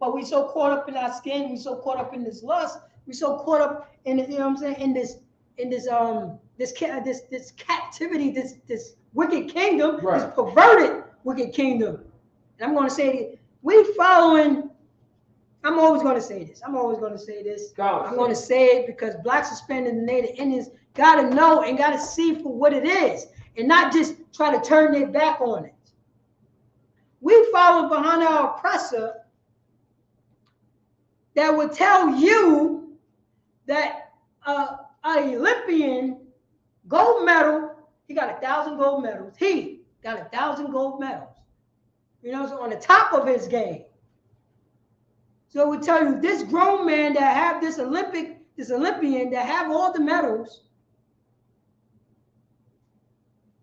But we so caught up in our skin. We so caught up in this lust. We so caught up in, you know what I'm saying, in this captivity, this wicked kingdom, right. This perverted wicked kingdom. And I'm going to say, I'm always going to say this. I'm going to say it because blacks, Hispanic, and Native Indians got to know and got to see for what it is and not just try to turn their back on it. We follow behind our oppressor that would tell you that an Olympian gold medal, he got 1,000 gold medals. He got 1,000 gold medals. You know, so on the top of his game. So it would tell you this grown man that have this Olympian that have all the medals.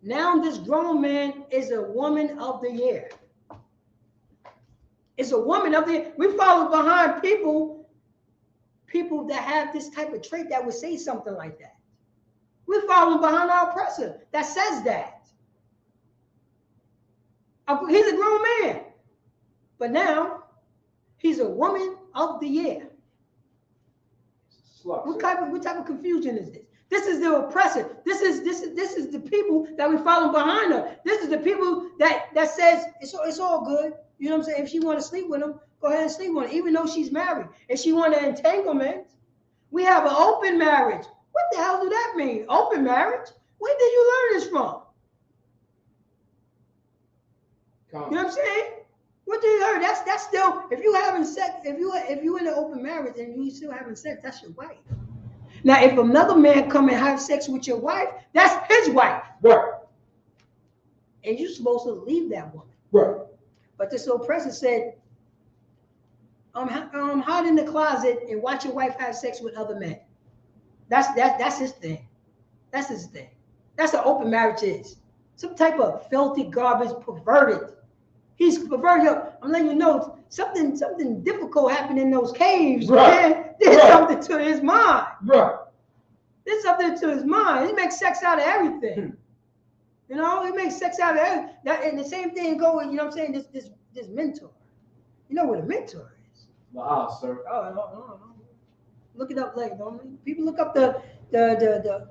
Now this grown man is a woman of the year. It's a woman of the year. We follow behind people that have this type of trait that would say something like that. We're following behind our oppressor that says that. He's a grown man. But now he's a woman of the year. What type of confusion is this? This is the oppressor. This is the people that we follow behind her. This is the people that says it's all good. You know what I'm saying? If she want to sleep with him, go ahead and sleep with him, even though she's married. If she want an entanglement, we have an open marriage. What the hell do that mean? Open marriage? Where did you learn this from? You know what I'm saying? What do you learn? That's still, if you having sex, if you in an open marriage and you still having sex, that's your wife. Now, if another man come and have sex with your wife, that's his wife. Right. And you're supposed to leave that woman. Right. But this oppressor said, hide in the closet and watch your wife have sex with other men. That's his thing. That's his thing. That's what open marriage is. Some type of filthy garbage, perverted. He's perverted. I'm letting you know something difficult happened in those caves. Right. Man. There's something to his mind. Right. There's something to his mind. He makes sex out of everything. You know, he makes sex out of everything. And the same thing going, you know what I'm saying? This mentor. You know what a mentor is? Wow, sir. Oh, no. Look it up later. Don't people look up the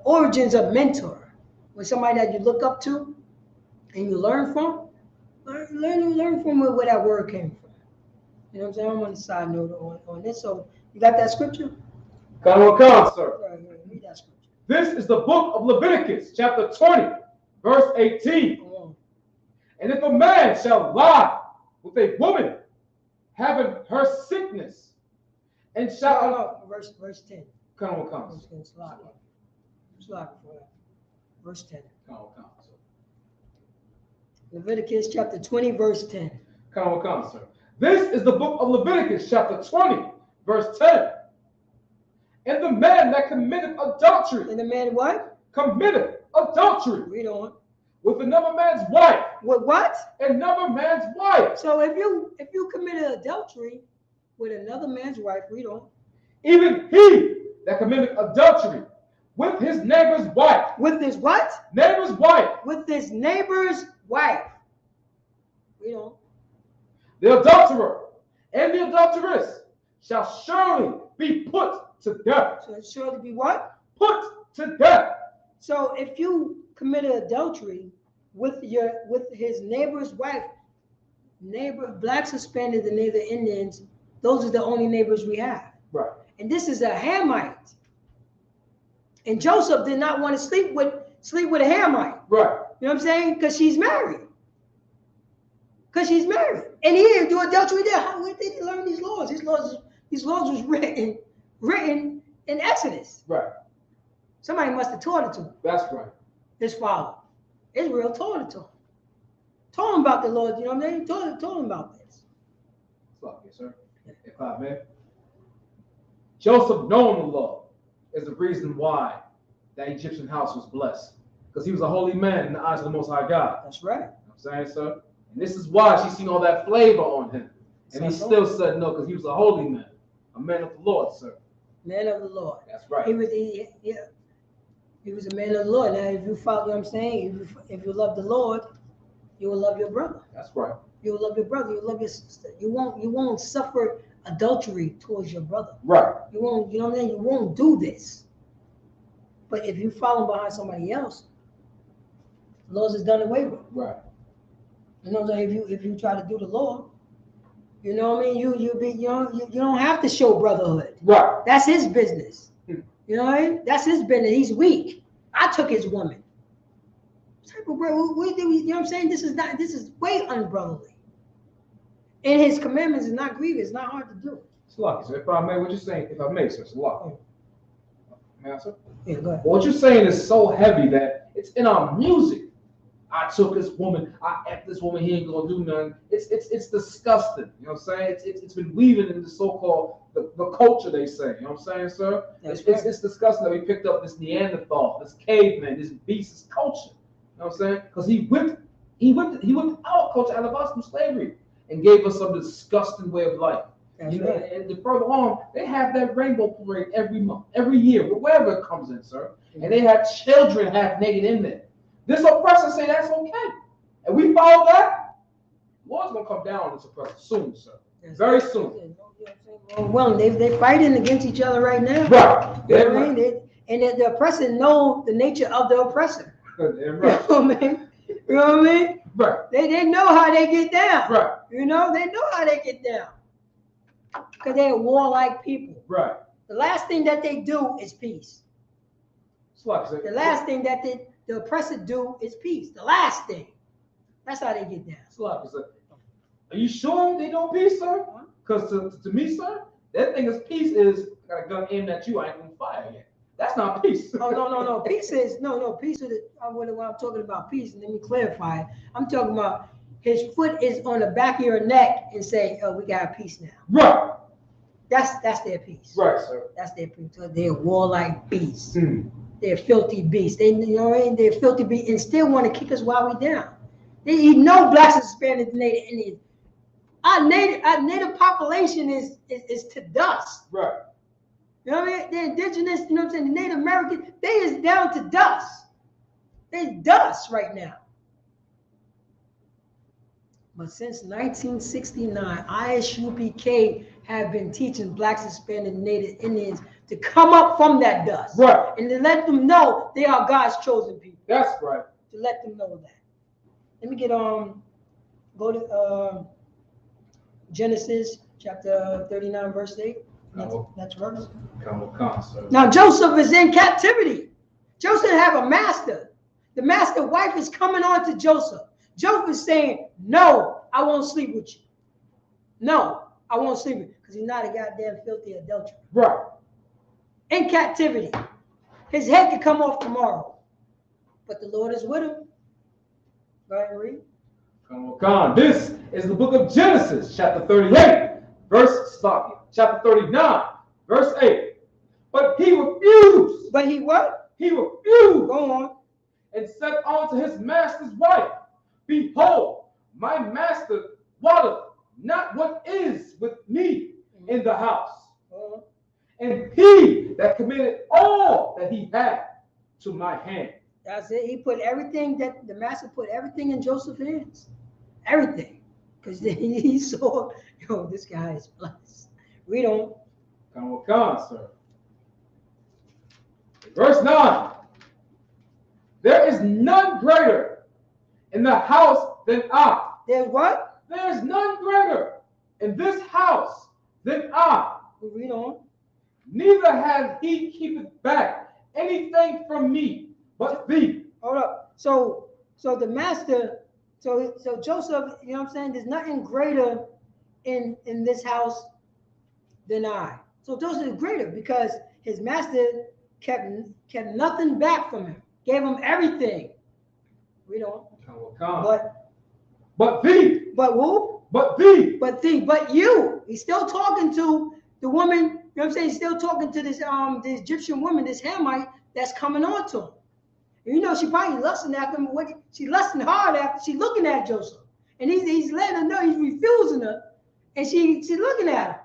origins of mentor? When somebody that you look up to and you learn from, learn from where that word came from. You know what I'm saying? I'm on the side note on this. So you got that scripture? Come, sir. Right, read that scripture. This is the book of Leviticus, chapter 20, verse 18. And if a man shall lie with a woman having her sickness, and shall verse 10. Come. Slide for that. Verse 10. Come. Leviticus chapter 20, verse 10. Come, sir. This is the book of Leviticus, chapter 20, verse 10. And the man that committed adultery. And the man what? Committed adultery. Read on. With another man's wife. With what? Another man's wife. So if you committed adultery with another man's wife, read on. Even he that committed adultery with his neighbor's wife. With his what? Neighbor's wife. With his neighbor's wife. Read on. The adulterer and the adulteress shall surely be put to death. So it surely be what? Put to death. So if you committed adultery with his neighbor's wife, blacks, Hispanics, and Native Indians, those are the only neighbors we have. Right. And this is a Hamite. And Joseph did not want to sleep with a Hamite. Right. You know what I'm saying? Because she's married. And he didn't do adultery there. Where did he learn these laws? These laws was written in Exodus. Right. Somebody must have taught it to him. That's right. His father. Israel taught it to him. Told him about the Lord, you know what I mean? Told him about this. Fuck you, sir. If I may. Joseph, knowing the law, is the reason why that Egyptian house was blessed. Because he was a holy man in the eyes of the Most High God. That's right. You know what I'm saying, sir? And this is why she's seen all that flavor on him. And he still said no, because he was a holy man. A man of the Lord, sir. Man of the Lord. That's right. He was a man of the Lord. Now, if you follow what I'm saying, if you love the Lord, you will love your brother. That's right. You will love your brother. You will love your sister. You won't suffer adultery towards your brother. Right. You won't. You know what I mean? You won't do this. But if you follow behind somebody else, the laws is done away with. Right. You know what I'm saying? If you try to do the law, you know what I mean? You don't have to show brotherhood. Right. That's his business. You know what I mean? That's his business. He's weak. I took his woman. What type of brother? You know what I'm saying? This is way unbrotherly. And his commandments is not grievous. It's not hard to do. It's lucky, sir. If I may, what you're saying, if I may, sir, it's lucky. May I, sir? Yeah, go ahead. What you're saying is so heavy that it's in our music. I took this woman, I F this woman, he ain't gonna do nothing. It's disgusting. You know what I'm saying? It's been weaving in the so-called the culture, they say. You know what I'm saying, sir? It's disgusting that we picked up this Neanderthal, this caveman, this beast, this culture. You know what I'm saying? Because he whipped our culture out of us from slavery and gave us some disgusting way of life. That's You know, right. and further on, they have that rainbow parade every month, every year, wherever it comes in, sir. And they have children half naked in there. This oppressor say that's okay. And we follow that, the Lord's gonna come down on this oppressor soon, sir. Very soon. Well, they fighting against each other right now. Right. You know what I mean? And the oppressor know the nature of the oppressor. Right. You know what I mean? You know what I mean? Right. They know how they get down. Right. You know, they know how they get down. Because they're warlike people. Right. The last thing that they do is peace. The last thing that the oppressor do is peace. The last thing. That's how they get down. Are you sure they don't peace, sir? Because to me, sir, that thing is peace is I got a gun aimed at you, I ain't gonna fire yet. That's not peace. Oh no. Peace is peace is when I'm talking about peace, and let me clarify. I'm talking about his foot is on the back of your neck and say, "Oh, we got peace now." Right. That's their peace. Right, sir. That's their peace. So they're warlike beasts. They're filthy beasts. They're filthy beasts and still want to kick us while we down. You know, blacks, Hispanics, and Native Indians. Our native population is to dust. Right. You know what I mean? The indigenous, you know what I'm saying, the Native American, they is down to dust. They dust right now. But since 1969, ISUPK have been teaching blacks, Hispanics, and Native Indians to come up from that dust. Right. And to let them know they are God's chosen people. That's right. To let them know that. Let me go to Genesis chapter 39, verse 8. That's verse. Come, sir. Now Joseph is in captivity. Joseph have a master. The master wife is coming on to Joseph. Joseph is saying, "No, I won't sleep with you. No, I won't sleep with you," because he's not a goddamn filthy adulterer. Right. In captivity. His head could come off tomorrow. But the Lord is with him. Go ahead and read. Come. This is the book of Genesis, chapter 38, chapter 39, verse 8. But he refused. But he what? He refused. Go on. And said unto his master's wife, "Behold, my master wotteth not what is with me in the house. And he that committed all that he had to my hand." That's it. He put everything that the master put everything in Joseph's hands. Everything. Because he saw, this guy is blessed. We don't. Come, sir. Verse 9. There is none greater in the house than I. There's what? There is none greater in this house than I. Read on. Neither has he keepeth back anything from me but thee. Hold up. So the master, so Joseph, you know what I'm saying? There's nothing greater in this house than I. So Joseph is greater because his master kept nothing back from him. Gave him everything. Read on. But thee. But who? But thee. But thee. But you. He's still talking to the woman. You know what I'm saying? He's still talking to this Egyptian woman, this Hamite that's coming on to him. And she probably lusting after him. She lusting hard after. She looking at Joseph, and he's letting her know he's refusing her, and she's looking at him.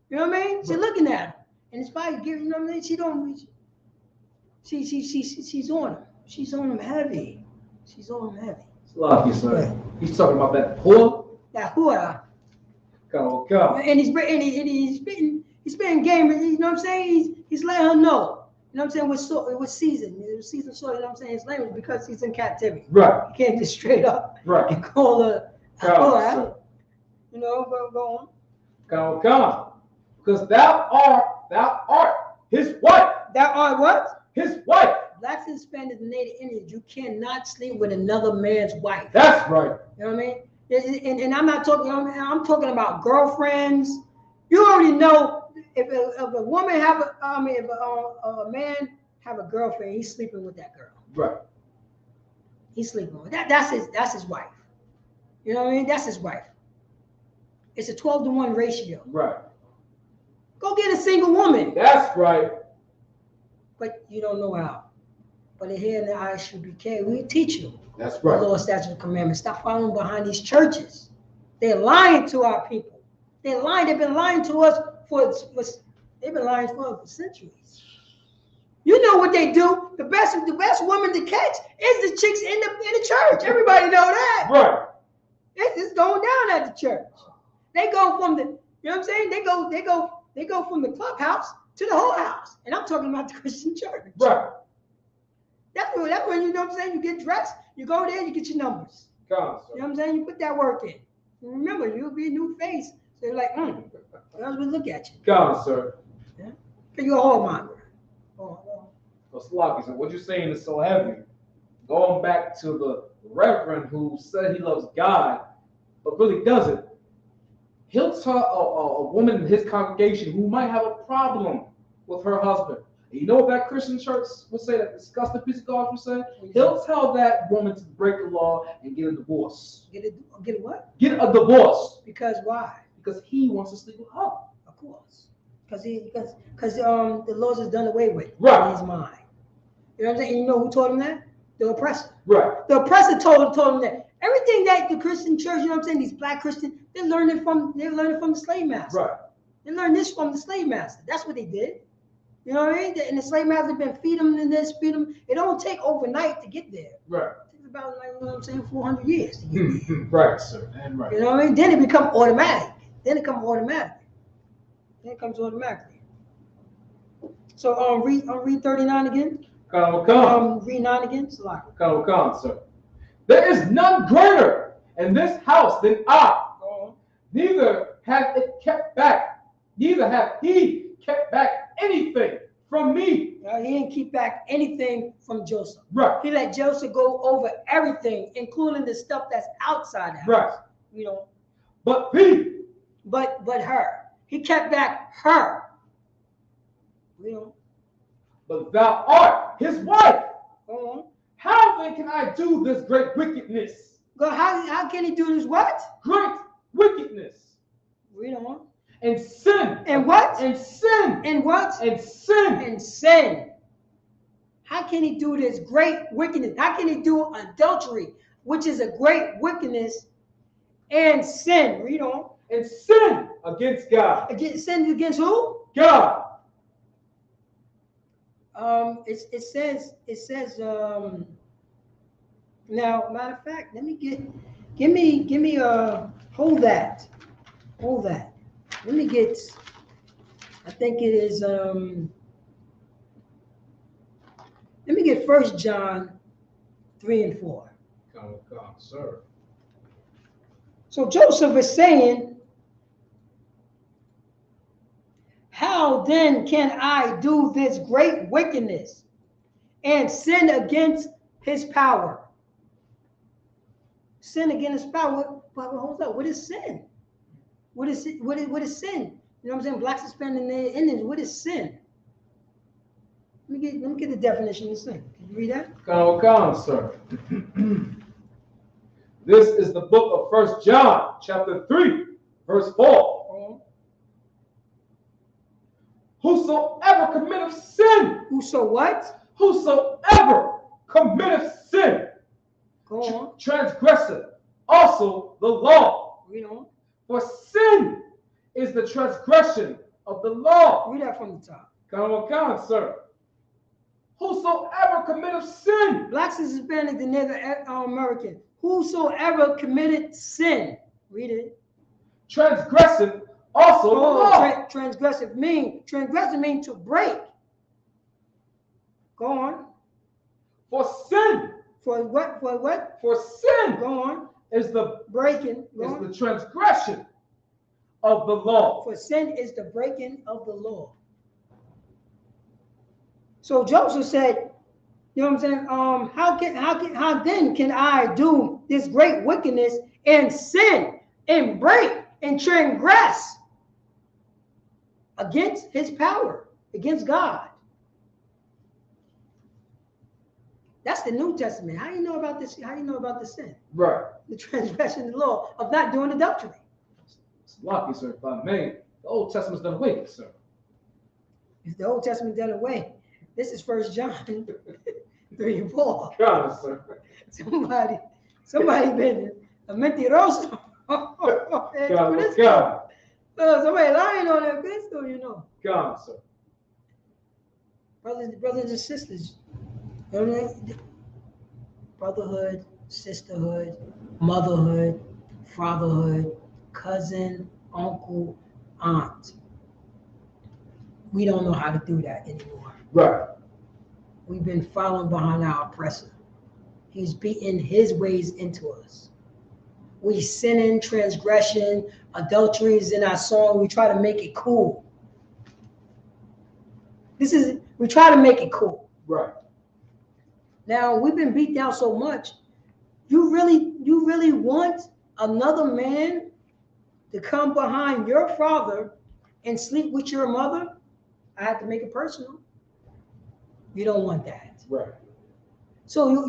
You know what I mean? She's looking at him, and it's probably giving. You know what I mean? She don't. She's on him. She's on him heavy. She's on him heavy. Lucky, sir. He's talking about that whore. That whore. Come. And he's spitting game. You know what I'm saying? He's letting her know. You know what I'm saying? It was seasoned. It was seasoned soil. You know what I'm saying? His language because he's in captivity. Right. He can't just straight up and call her. Go on. Come. Because thou art his wife. Thou art what? His wife. Blacks and Hispanics and Native Indians, you cannot sleep with another man's wife. That's right. You know what I mean? And I'm not talking. I'm talking about girlfriends. You already know if a woman have if a man have a girlfriend, he's sleeping with that girl. Right. He's sleeping with that's his wife. You know what I mean? That's his wife. It's a 12-to-1 ratio. Right. Go get a single woman. That's right. But you don't know how. But the head and the eyes should be carried. We teach you. That's right. The Lord, statutes, and commandments. Stop following behind these churches. They're lying to our people. They're lying. They've been lying to us they've been lying to us for centuries. You know what they do? The best woman to catch is the chicks in the church. Everybody know that. Right. It's going down at the church. They go from the, you know what I'm saying? They go from the clubhouse to the whole house. And I'm talking about the Christian church. Right. That's when you know what I'm saying, you get dressed, you go there, you get your numbers. Come on, you know what I'm saying? You put that work in. And remember, you'll be a new face. So they're like, girls will look at you. Come on, sir. Yeah? You're a whoremonger. So Slocky, so what you're saying is so heavy. Going back to the reverend who said he loves God, but really doesn't. He'll tell a woman in his congregation who might have a problem with her husband. And you know what that Christian church would say, that disgusting piece of God would say? He'll tell that woman to break the law and get a divorce. Get a what? Get a divorce. Because why? Because he wants to sleep with her. Of course. Because the laws is done away with right. in his mind. You know what I'm saying? And you know who told him that? The oppressor. Right. The oppressor told him that. Everything that the Christian church, you know what I'm saying, these black Christians, they're learning from the slave master. Right. They learned this from the slave master. That's what they did. You know what I mean? And the slave master been feed them and this, feed them. It don't take overnight to get there. Right. It takes about, like, you know what I'm saying, 400 years to get there. Right, sir. And right. You know what I mean? Then it becomes automatic. Then it comes automatically. So read 39 again. Read 9 again. Come, sir. There is none greater in this house than I. Neither hath it kept back. Neither hath he kept back anything from me. He didn't keep back anything from Joseph. Right. He let Joseph go over everything, including the stuff that's outside the house. Right. You know. But thee. But her. He kept back her. You know. But thou art his wife. Go on. How then can I do this great wickedness? God, how can he do this what? Great wickedness. Read on. And sin. And what? And sin. And what? And sin. And sin. How can he do this great wickedness? How can he do adultery, which is a great wickedness, and sin? Read on. And sin against God. Sin against who? God. It says now, matter of fact, let me give me hold that. Let me get, I think it is let me get 1 John 3 and 4. Come, sir. So Joseph is saying, how then can I do this great wickedness and sin against his power? Sin against his power. But hold up. What is sin? What is sin? You know what I'm saying? Blacks are spending their innings. What is sin? Let me get the definition of sin. Can you read that? Come, sir. This is the book of 1 John, chapter 3, verse 4. Whosoever committeth sin. Whosoever committeth sin. Go on. Transgresseth also the law. Read on. For sin is the transgression of the law. Read that from the top. Come, sir. Whosoever committeth sin. Blacks and Hispanic and Native American. Whosoever committed sin. Read it. Transgresseth also the law. Transgressive mean to break. Go on. For sin. For what? For sin. Go on. Is the breaking. Is the transgression of the law. For sin is the breaking of the law. So Joseph said, you know what I'm saying? How then can I do this great wickedness and sin and break and transgress against his power, against God? That's the New Testament. How do you know about this? How do you know about the sin? Right. The transgression of the law of not doing adultery. It's lucky, sir, if I may. The Old Testament's done away with, sir. Is the Old Testament done away? This is 1 John 3 and 4. God, sir. Somebody been a mentiroso. God. Somebody lying on that Cristo, you know. God, sir. Brothers and sisters, you know, brotherhood, sisterhood, motherhood, fatherhood, cousin, uncle, aunt. We don't know how to do that anymore. Right. We've been following behind our oppressor. He's beating his ways into us. We sinning, transgression, adultery is in our song. We try to make it cool. We try to make it cool. Right. Now we've been beat down so much. You really want another man to come behind your father and sleep with your mother? I have to make it personal. You don't want that. Right. So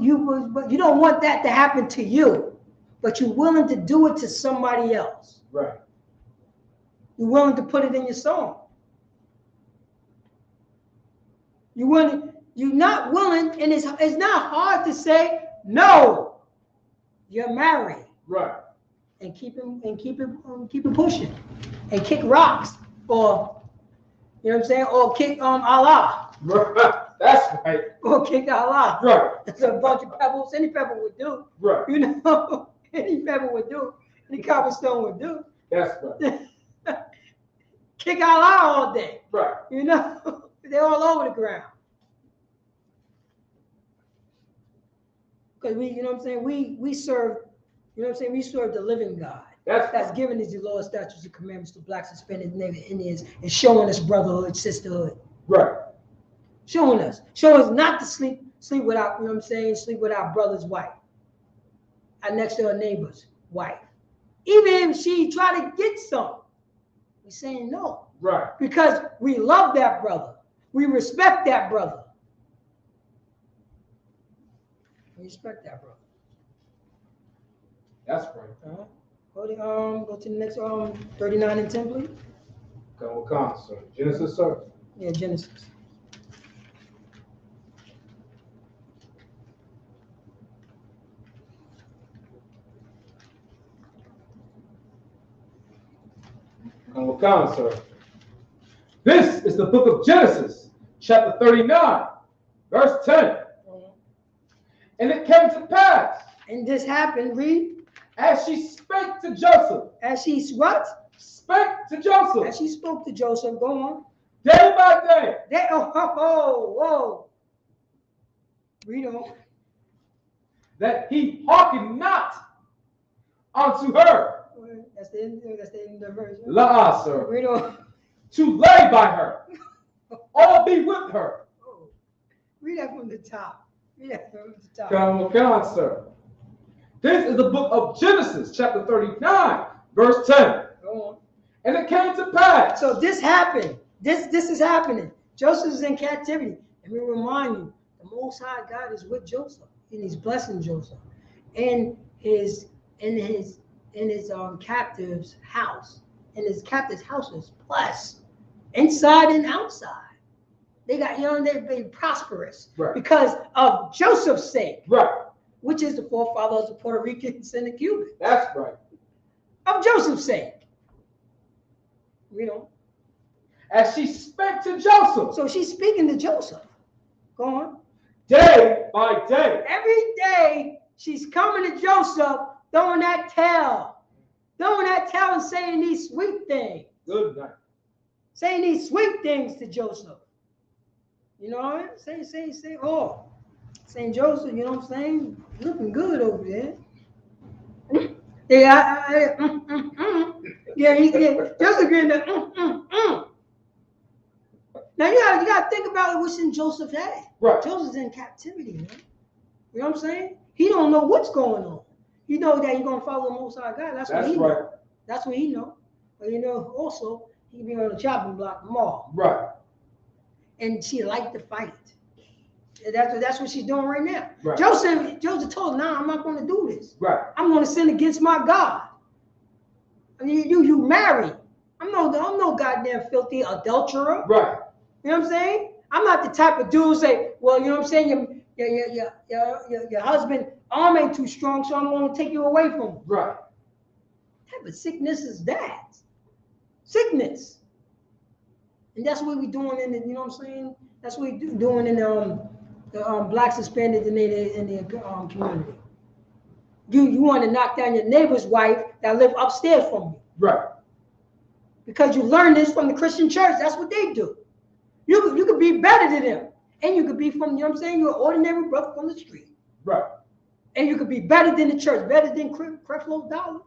but you don't want that to happen to you, but you're willing to do it to somebody else. Right. You're willing to put it in your song. You're not willing, and it's not hard to say no. You're married. Right. And keep it pushing, and kick rocks, or you know what I'm saying, or kick Allah. Right. That's right. Or kick Allah. Right. That's a bunch of pebbles. Any pebble would do. Right. You know, any pebble would do. Any cobblestone would do. That's right. Kick Allah all day. Right. You know, they're all over the ground. Because you know what I'm saying, we serve, you know what I'm saying, we serve the living God. That's giving us the law, statutes, and commandments to blacks, Hispanics, Native Indians, and showing us brotherhood, sisterhood. Right. Showing us not to sleep without, you know what I'm saying, sleep with our brother's wife, our next door neighbor's wife. Even if she try to get some, we're saying no. Right. Because we love that brother. We respect that brother. We respect that brother. That's right. Go to the next 39 and 10, please. Go on, sir. Genesis, sir. Yeah, Genesis. Go on, sir. This is the book of Genesis, chapter 39, verse 10. And it came to pass. And this happened, read. As she spake to Joseph. As she what? Spake to Joseph. As she spoke to Joseph. Go on. Day by day. Whoa. Read on. That he hearkened not unto her. That's the end of the verse. La, sir. Read on. To lay by her. Or be with her. Oh. Read that from the top. Read that from the top. Come on, sir. This is the book of Genesis, chapter 39, verse 10. Go on. And it came to pass. So this happened. This is happening. Joseph is in captivity. Let me remind you, the Most High God is with Joseph, and He's blessing Joseph, and his captive's house, and his captive's house is blessed, inside and outside. They got they prosperous, right, because of Joseph's sake, right, which is the forefather of the Puerto Ricans and the Cubans. That's right. Of Joseph's sake. Read on. As she spake to Joseph. So she's speaking to Joseph. Go on. Day by day. Every day she's coming to Joseph, throwing that tail and saying these sweet things. Good night. Saying these sweet things to Joseph. You know what I'm saying? Say, saying Joseph, you know what I'm saying? Looking good over there. Yeah, Joseph getting the Now you gotta think about what's in Joseph's head. Right. Joseph's in captivity, man. You know what I'm saying? He don't know what's going on. You know that you're gonna follow the Most High God. That's what he right. know. That's what he know. But you know, also he be on the chopping block tomorrow. Right. And she liked to fight. That's what she's doing right now. Right. Joseph told her, "Nah, I'm not going to do this. Right. I'm going to sin against my God. I mean, you married. I'm no goddamn filthy adulterer. Right. You know what I'm saying? I'm not the type of dude who say, well, you know what I'm saying, your husband arm ain't too strong, so I'm going to take you away from him. Right. What type of sickness is that? Sickness. And that's what we're doing in the, you know what I'm saying? That's what we're doing in the blacks Hispanic in the community. You want to knock down your neighbor's wife that live upstairs from you. Right. Because you learn this from the Christian church. That's what they do. You could be better than them. And you could be from, you know what I'm saying, you're an ordinary brother from the street. Right. And you could be better than the church, better than Creflo Dollar.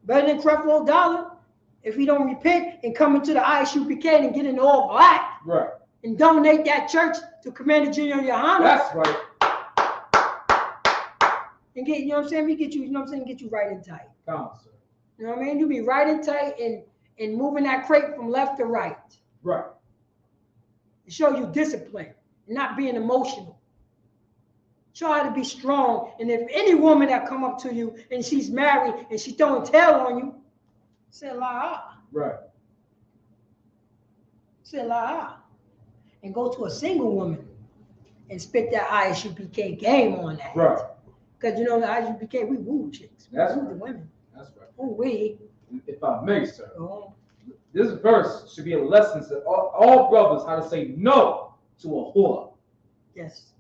Better than Creflo Dollar. If you don't repent and come into the ISUPK and get in all black. Right. And donate that church to Commander Junior Yohana. That's right. And get, you know what I'm saying, we get you, you know what I'm saying, get you right and tight. Come on, sir. You know what I mean? You be right and tight and moving that crate from left to right. Right. To show you discipline and not being emotional. Show how to be strong. And if any woman that come up to you and she's married and she throwing tail on you, say la. Right. Say la. And go to a single woman and spit that ISUPK game on that. Right. Because you know the ISUPK, we woo chicks. We That's woo right. the women. That's right. Ooh, we. If I may, sir. Oh. This verse should be a lesson to all brothers how to say no to a whore. Yes,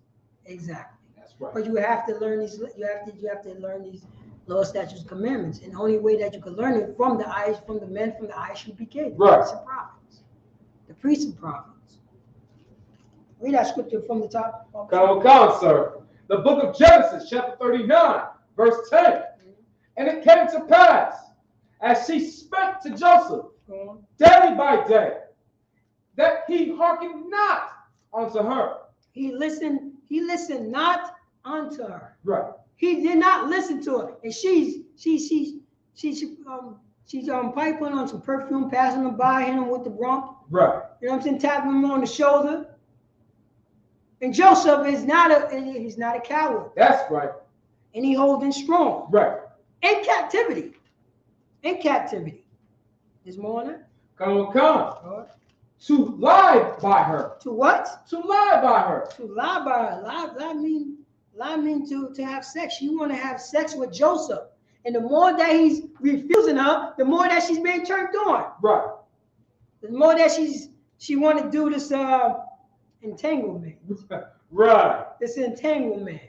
exactly. That's right. But you have to learn these. You have to learn these law, statutes, commandments, and the only way that you can learn it from the men from the ISUPK, the Right. priests and prophets, the priests and prophets. Read that scripture from the top. Come on, sir. The book of Genesis, chapter 39, verse 10. And it came to pass, as she spake to Joseph, day by day, that he hearkened not unto her. He listened not unto her. Right. He did not listen to her, and she's piping on some perfume, passing him by, hitting him with the rump. Right. You know what I'm saying? Tapping him on the shoulder. And Joseph he's not a coward. That's right. And he holding strong. Right. In captivity. There's more on that? Come on. To lie by her. To what? To lie by her. To lie by her. Lie mean to have sex. You want to have sex with Joseph. And the more that he's refusing her, the more that she's being turned on. Right. The more that she want to do this entanglement. Right. This entanglement.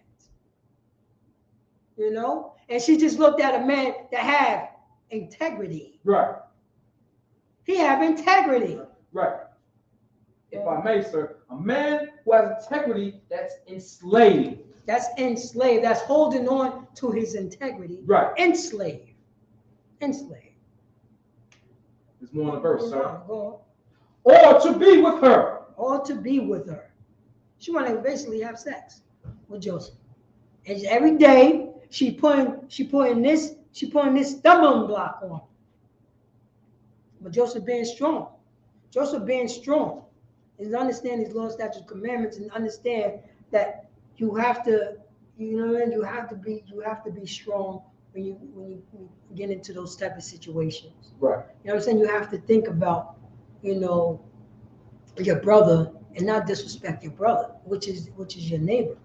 You know? And she just looked at a man that had integrity. Right. He have integrity. Right. If I may, sir, a man who has integrity that's enslaved. That's enslaved. That's holding on to his integrity. Right. Enslaved. There's more in the verse, sir. Go on. Or to be with her. She want to basically have sex with Joseph. And every day she putting this stumbling block on. But Joseph being strong is understand these laws, statutes, commandments, and understand that you have to, you have to be strong when you get into those type of situations. Right. You know what I'm saying? You have to think about, your brother and not disrespect your brother, which is your neighbor.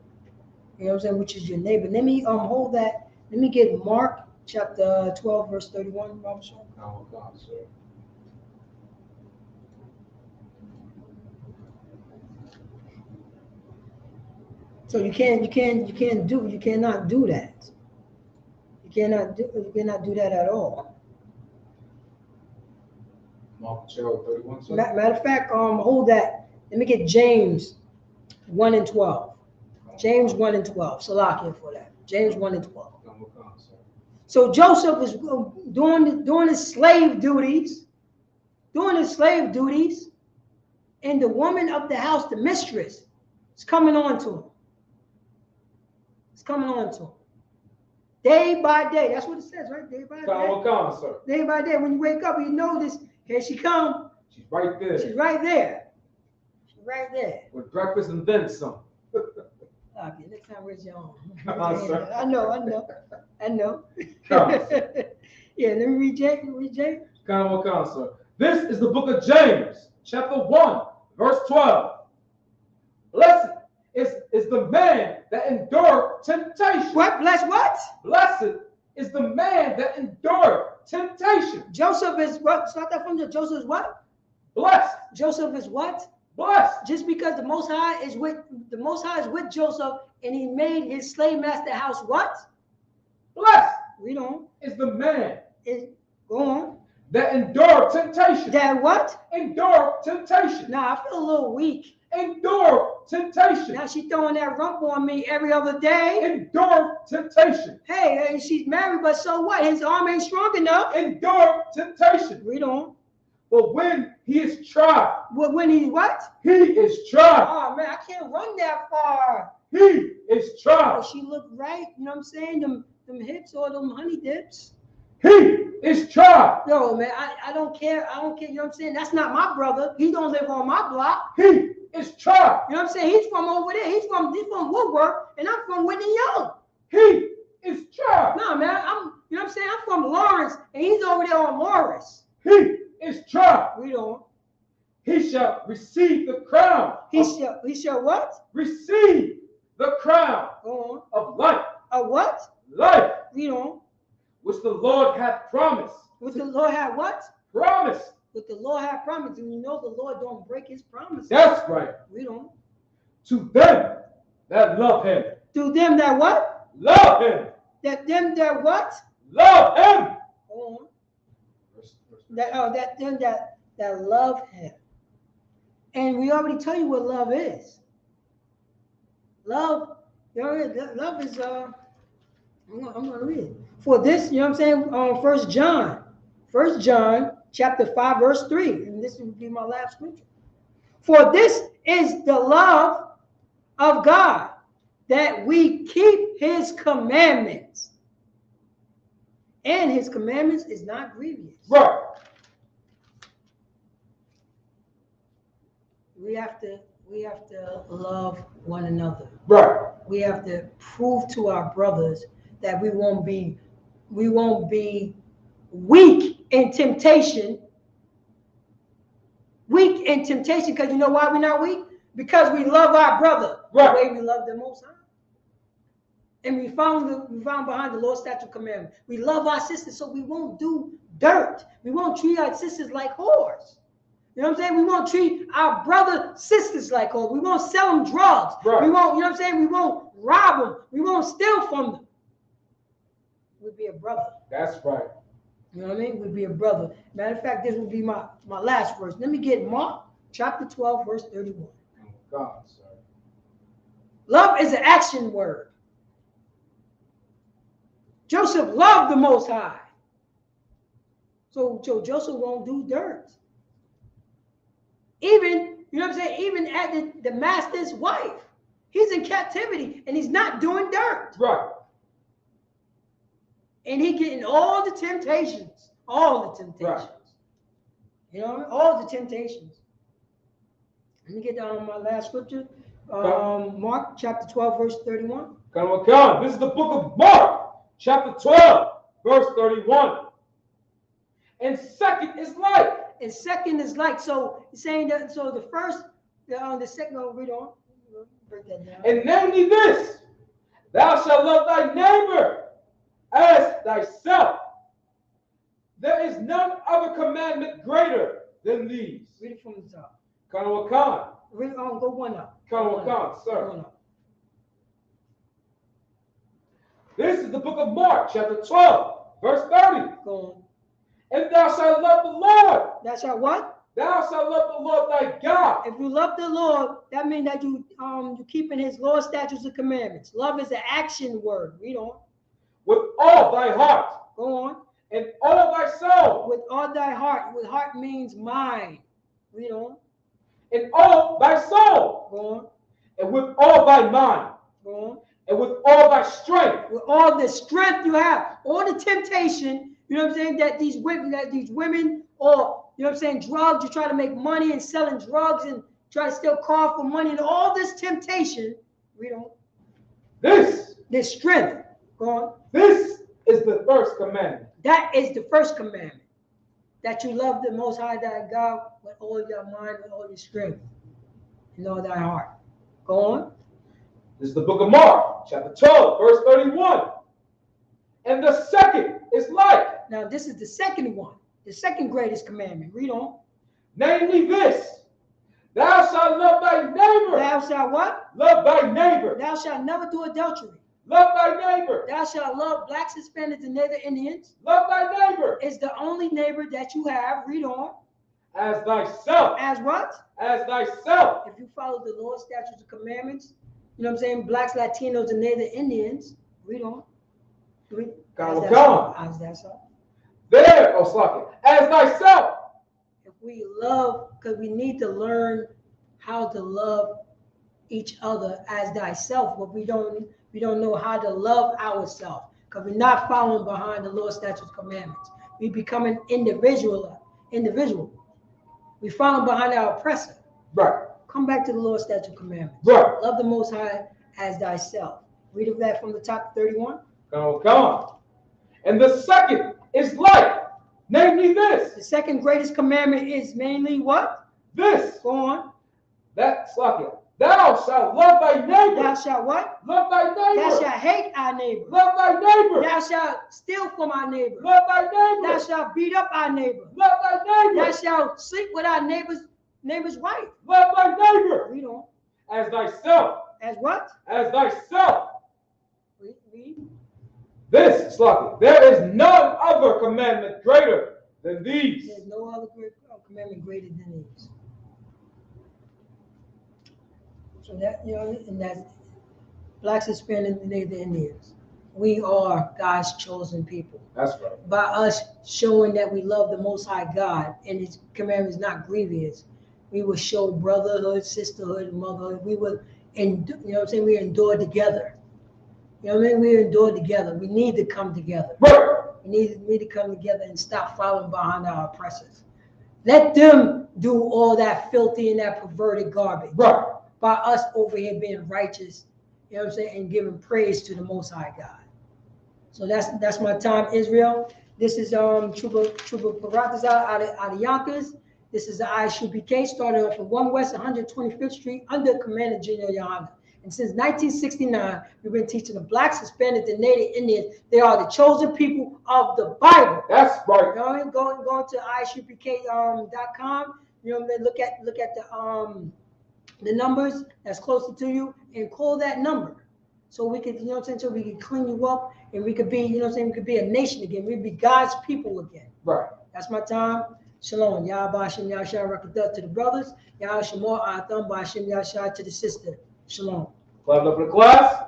You know what I'm saying? Which is your neighbor. Let me hold that. Let me get Mark chapter 12, verse 31, Robert Shaw. Oh, God, sir. So you cannot do that. You cannot do that at all. Mark 12, 31, sir. Matter of fact, hold that. Let me get James 1 and 12. James 1 and 12. Salakia for that. James 1 and 12. So Joseph is doing his slave duties, and the woman of the house, the mistress, is coming on to him. Day by day. That's what it says, right? Day by day. Sir. Day by day. When you wake up, you know this. Here she comes. She's right there. She's right there. With breakfast and then some. Okay, next time where's your own? Come on, sir. I know. Come on, sir. Yeah, let me read Jay. Come on, sir. This is the book of James, chapter 1, verse 12. Blessed is the man that endured temptation. What? Bless what? Blessed is the man that endured temptation. Joseph is what? Start that from the Joseph is what? Blessed. Joseph is what? Blessed. Just because the Most High is with Joseph and he made his slave master house what? Blessed. We don't. Is the man. Go on. That endured temptation. That what? Endured temptation. Now I feel a little weak. Endured temptation. Now she's throwing that rump on me every other day. Endured temptation. Hey, she's married, but so what? His arm ain't strong enough. Endured temptation. We don't. But when he is tried. When he what? He is tried. Oh man, I can't run that far. He is tried. Oh, she looked right. You know what I'm saying? Them hips or them honey dips. He is tried. No, man, I don't care. I don't care. You know what I'm saying? That's not my brother. He don't live on my block. He is tried. You know what I'm saying? He's from over there. He's from Woodward, and I'm from Whitney Young. He is tried. No, man, you know what I'm saying? I'm from Lawrence, and he's over there on Morris. He is tried. We don't. He shall receive the crown. He shall what? Receive the crown Go on. of life. A what? Life. We don't. Which the Lord hath promised. What the Lord had what? Promised. What the Lord had promised, and you know the Lord don't break his promises. That's right. We don't. To them that love him. To them that what? Love him. That them that what? Love him. Go on. That them that love him. And we already tell you what love is. Love, love is I'm gonna read it. For this, you know what I'm saying? 1 John chapter 5, verse 3. And this will be my last scripture. For this is the love of God, that we keep his commandments. And his commandments is not grievous. Right. We have to love one another. Right. We have to prove to our brothers that we won't be weak in temptation. Weak in temptation, because you know why we're not weak? Because we love our brother the way we love the Most High. And we found behind the Lord's statute commandment. We love our sisters, so we won't do dirt. We won't treat our sisters like whores. You know what I'm saying? We won't treat our brother sisters like whores. We won't sell them drugs. Right. We won't, you know what I'm saying? We won't rob them. We won't steal from them. We'll be a brother. That's right. You know what I mean? We'll be a brother. Matter of fact, this will be my last verse. Let me get Mark chapter 12, verse 31. Oh, God, sir. Love is an action word. Joseph loved the Most High. So Joseph won't do dirt. Even, you know what I'm saying? Even at the master's wife. He's in captivity and he's not doing dirt. Right. And he getting all the temptations. All the temptations. Right. You know what I mean? All the temptations. Let me get down my last scripture. Mark chapter 12, verse 31. Come. This is the book of Mark, chapter 12, verse 31. And second is light. And second is light. So it's saying that, so the first, the second, read on. Break that down. And namely this, thou shalt love thy neighbor as thyself. There is none other commandment greater than these. Read it from the top. Khan. Read on, go one up. Khan, sir. One up. This is the book of Mark, chapter 12, verse 30. Go on. And thou shalt love the Lord. That's our what? Thou shalt love the Lord thy God. If you love the Lord, that means that you keeping his law, statutes, and commandments. Love is an action word. Read on. With all thy heart. Go on. And all thy soul. With all thy heart. With heart means mind. Read on. And all thy soul. Go on. And with all thy mind. Go on. And with all thy strength. With all the strength you have, all the temptation, you know what I'm saying, that these women, or you know what I'm saying, drugs, you try to make money and selling drugs and try to steal car for money, and all this temptation, we don't. This strength. Go on. This is the first commandment. That is the first commandment. That you love the Most High thy God with all your mind, with all your strength, and all thy heart. Go on. This is the book of Mark, chapter 12, verse 31. And the second is like. Now, this is the second one. The second greatest commandment. Read on. Namely this. Thou shalt love thy neighbor. Thou shalt what? Love thy neighbor. Thou shalt never do adultery. Love thy neighbor. Thou shalt love blacks, Hispanics, and Native Indians. Love thy neighbor. It's the only neighbor that you have. Read on. As thyself. As what? As thyself. If you follow the Lord's statutes and commandments, you know what I'm saying? Blacks, Latinos, and Native Indians. Read on. Read. Go on. As thyself. There, oh, Slocky. As thyself. If we love, because we need to learn how to love each other as thyself, but we don't know how to love ourselves because we're not following behind the Lord's statutes commandments. We become an individual. We follow behind our oppressor. Right. Come back to the Lord's statute commandments. Right. Love the Most High as thyself. Read of that from the top 31. Come on. And the second is like, namely this. The second greatest commandment is mainly what? This. Go on. That's like it. Thou shalt love thy neighbor. Thou shalt what? Love thy neighbor. Thou shalt hate our neighbor. Love thy neighbor. Thou shalt steal from our neighbor. Love thy neighbor. Thou shalt beat up our neighbor. Love thy neighbor. Thou shalt sleep with our neighbor's wife. Love thy neighbor. Read on. As thyself. As what? As thyself. Read. This, Slocky, there is none other commandment greater than these. There's no other commandment greater than these. So that, and that's blacks, Hispanics, and Native Indians. We are God's chosen people. That's right. By us showing that we love the Most High God and His commandment is not grievous, we will show brotherhood, sisterhood, motherhood. We will, we endure together. We endure together. We need to come together. Right. We need to come together and stop following behind our oppressors. Let them do all that filthy and that perverted garbage. Right. By us over here being righteous, and giving praise to the Most High God. So that's my time, Israel. This is Truba Paratazar out of Yonkers. This is the ISUPK, started off at 1 West 125th Street under Commander General Yohana. And since 1969, we've been teaching the blacks, Hispanics, and Native Indians. They are the chosen people of the Bible. That's right. Go to ISUPK.com. Look at the numbers that's closer to you and call that number. So we could, so we can clean you up and we could be, we could be a nation again. We'd be God's people again. Right. That's my time. Shalom. Yah Bashim Yahshua Rakadah to the brothers. Yah Shemor Atham Bashim Yahshua to the sister. Shalom. Clap up for the class.